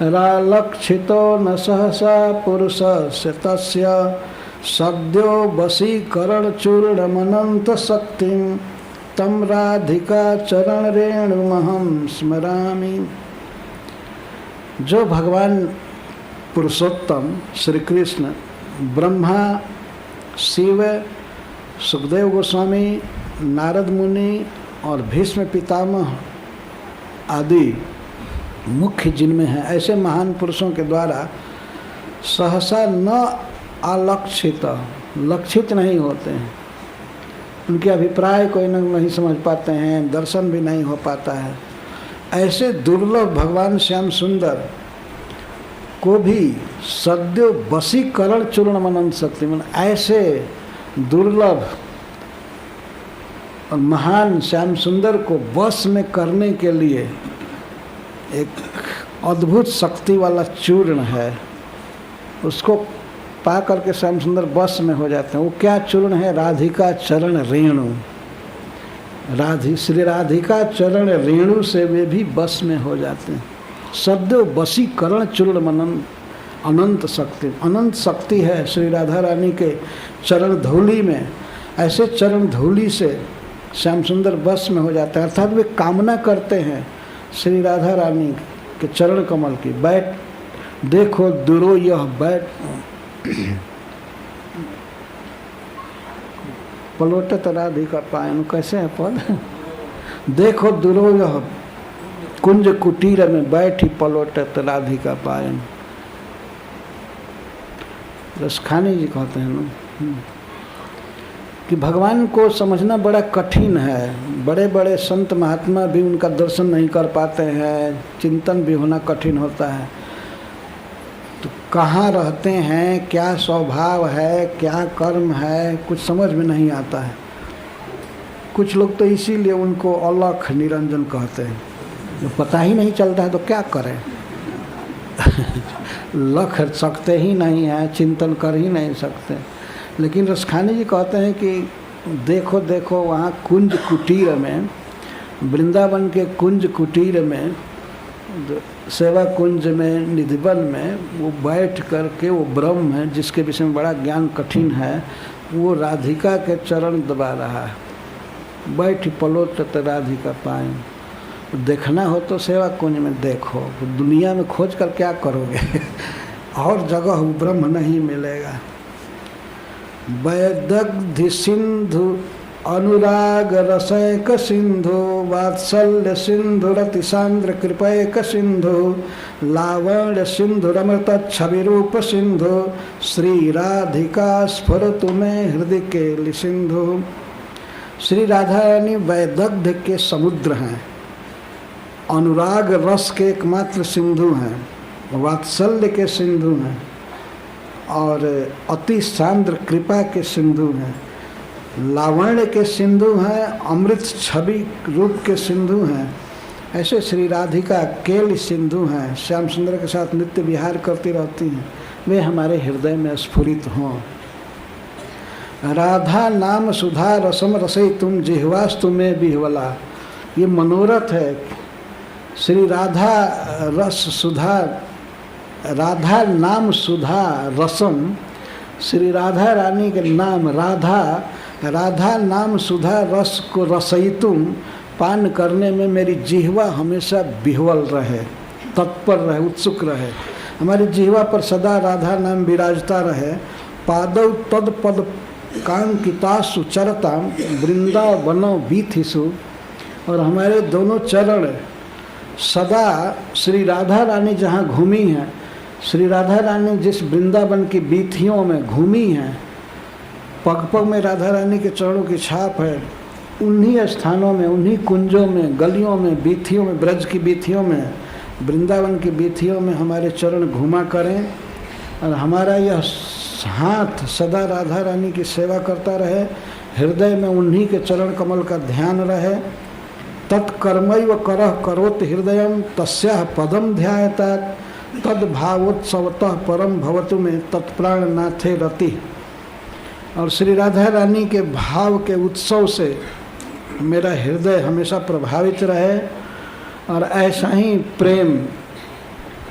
रालक्षितो न सहसा पुरुषस्य तस्य सद्यो वशीकरण चूर्णमनंत शक्तिं तम राधिका चरण रेणुमहं स्मरामि। जो भगवान पुरुषोत्तम श्री कृष्ण ब्रह्मा, शिव, सुखदेव गोस्वामी, नारद मुनि और भीष्म पितामह आदि मुख्य जिनमें हैं, ऐसे महान पुरुषों के द्वारा सहसा न अलक्षित, लक्षित नहीं होते हैं। उनके अभिप्राय कोई नहीं समझ पाते हैं, दर्शन भी नहीं हो पाता है। ऐसे दुर्लभ भगवान श्याम सुंदर को भी सद्यो वशीकरण चूर्ण मनन शक्ति, मन ऐसे दुर्लभ और महान श्याम सुंदर को वश में करने के लिए एक अद्भुत शक्ति वाला चूर्ण है, उसको पा करके श्याम सुंदर वश में हो जाते हैं। वो क्या चूर्ण है? राधिका चरण रेणु। श्री राधिका चरण रेणु से वे भी वश में हो जाते हैं। सद्यो वशीकरण चूर्ण मनन अनंत शक्ति, अनंत शक्ति है श्री राधा रानी के चरण धूलि में। ऐसे चरण धूलि से श्याम सुंदर वश में हो जाते हैं, अर्थात वे कामना करते हैं श्री राधा रानी के चरण कमल की। बैठ देखो दुरो यह बैठ पलोटत राधिका पायन, कैसे है पद? देखो दुरो यह कुंज कुटीर में बैठी पलोटत राधिका पायन। रसखानी जी कहते हैं ना कि भगवान को समझना बड़ा कठिन है। बड़े बड़े संत महात्मा भी उनका दर्शन नहीं कर पाते हैं, चिंतन भी होना कठिन होता है। तो कहाँ रहते हैं, क्या स्वभाव है, क्या कर्म है, कुछ समझ में नहीं आता है। कुछ लोग तो इसीलिए उनको अलख निरंजन कहते हैं। जो पता ही नहीं चलता है तो क्या करें लख सकते ही नहीं है, चिंतन कर ही नहीं सकते। लेकिन रसखानी जी कहते हैं कि देखो देखो वहाँ कुंज कुटीर में, वृंदावन के कुंज कुटीर में सेवा कुंज में निधिवन में वो बैठ कर के वो ब्रह्म है जिसके विषय में बड़ा ज्ञान कठिन है, वो राधिका के चरण दबा रहा है। बैठ पलो तत राधिका पाए, देखना हो तो सेवा कुंज में देखो, दुनिया में खोज कर क्या करोगे और जगह ब्रह्म नहीं मिलेगा। वैदग्धि सिंधु अनुराग रसैक सिंधु वात्सल्य सिंधु रति सांद्र कृपैक सिंधु लावण्य सिंधु रमृत छवि रूप सिंधु श्री राधिका स्फुरतु में हृदय केलि सिंधु। श्री राधा रानी वैदग्ध के समुद्र हैं, अनुराग रस के एकमात्र सिंधु हैं, वात्सल्य के सिंधु हैं और अति सांद्र कृपा के सिंधु हैं, लावण्य के सिंधु हैं, अमृत छवि रूप के सिंधु हैं। ऐसे श्री राधिका केल सिंधु हैं, श्याम सुंदर के साथ नित्य विहार करती रहती हैं, वे हमारे हृदय में स्फुरित हों। राधा नाम सुधा रसम रसई तुम जिह्वास्तु में बिहवला, ये मनोरथ है। श्री राधा रस सुधा, राधा नाम सुधा रसम, श्री राधा रानी के नाम राधा, राधा नाम सुधा रस को रसईतुम, पान करने में मेरी जिह्वा हमेशा बिहवल रहे, तत्पर रहे, उत्सुक रहे, हमारी जिह्वा पर सदा राधा नाम विराजता रहे। पादौ तद पद कांकितासु चरताम वृंदावनो बीथिसु, और हमारे दोनों चरण सदा श्री राधा रानी जहाँ घूमी हैं, श्री राधा रानी जिस वृंदावन की बीथियों में घूमी हैं, पग पग में राधा रानी के चरणों की छाप है, उन्हीं स्थानों में, उन्हीं कुंजों में, गलियों में, बीथियों में, ब्रज की बीथियों में, वृंदावन की बीथियों में हमारे चरण घुमा करें और हमारा यह हाथ सदा राधा रानी की सेवा करता रहे, हृदय में उन्हीं के चरण कमल का ध्यान रहे। तत्कर्मैव करह करोति हृदयम तस्याः पदम ध्यायतात् तद्भावोत्सवतः परम भवतु में तत्प्राण नाथे रति। और श्री राधा रानी के भाव के उत्सव से मेरा हृदय हमेशा प्रभावित रहे और ऐसा ही प्रेम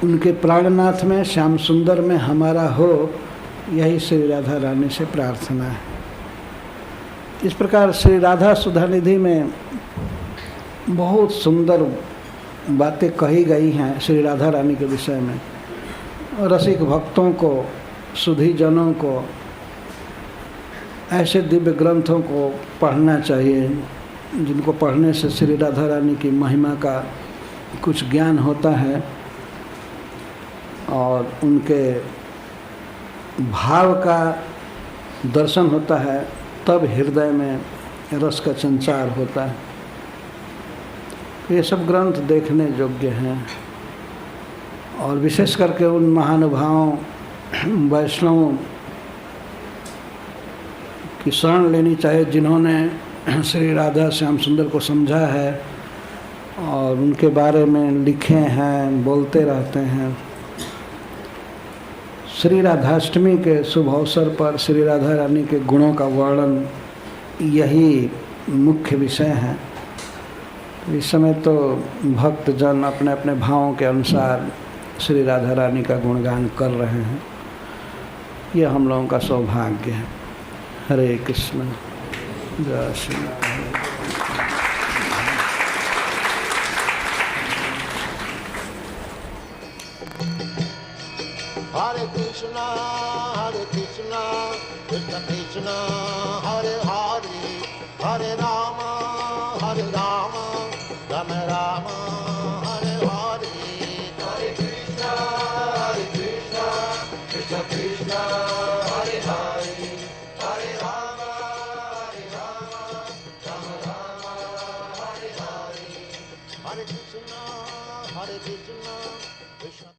उनके प्राणनाथ में, श्याम सुंदर में हमारा हो, यही श्री राधा रानी से प्रार्थना है। इस प्रकार श्री राधा सुधा निधि में बहुत सुंदर बातें कही गई हैं श्री राधा रानी के विषय में। रसिक भक्तों को, सुधी जनों को ऐसे दिव्य ग्रंथों को पढ़ना चाहिए जिनको पढ़ने से श्री राधा रानी की महिमा का कुछ ज्ञान होता है और उनके भाव का दर्शन होता है, तब हृदय में रस का संचार होता है। ये सब ग्रंथ देखने योग्य हैं और विशेष करके उन महानुभावों वैष्णवों की शरण लेनी चाहिए जिन्होंने श्री राधा श्याम सुंदर को समझा है और उनके बारे में लिखे हैं, बोलते रहते हैं। श्री राधाष्टमी के शुभ अवसर पर श्री राधा रानी के गुणों का वर्णन यही मुख्य विषय है। इस समय तो भक्तजन अपने अपने भावों के अनुसार श्री राधा रानी का गुणगान कर रहे हैं, यह हम लोगों का सौभाग्य है। हरे कृष्ण, जय Shri Ram. Hare Krishna, Krishna Krishna, Hare Hare, Hare Rama, Rama Rama, Hare Hare. Hare Krishna, Krishna Krishna, Hare Hare, Hare Rama, Rama Rama, Hare Hare. Hare Krishna, Krishna.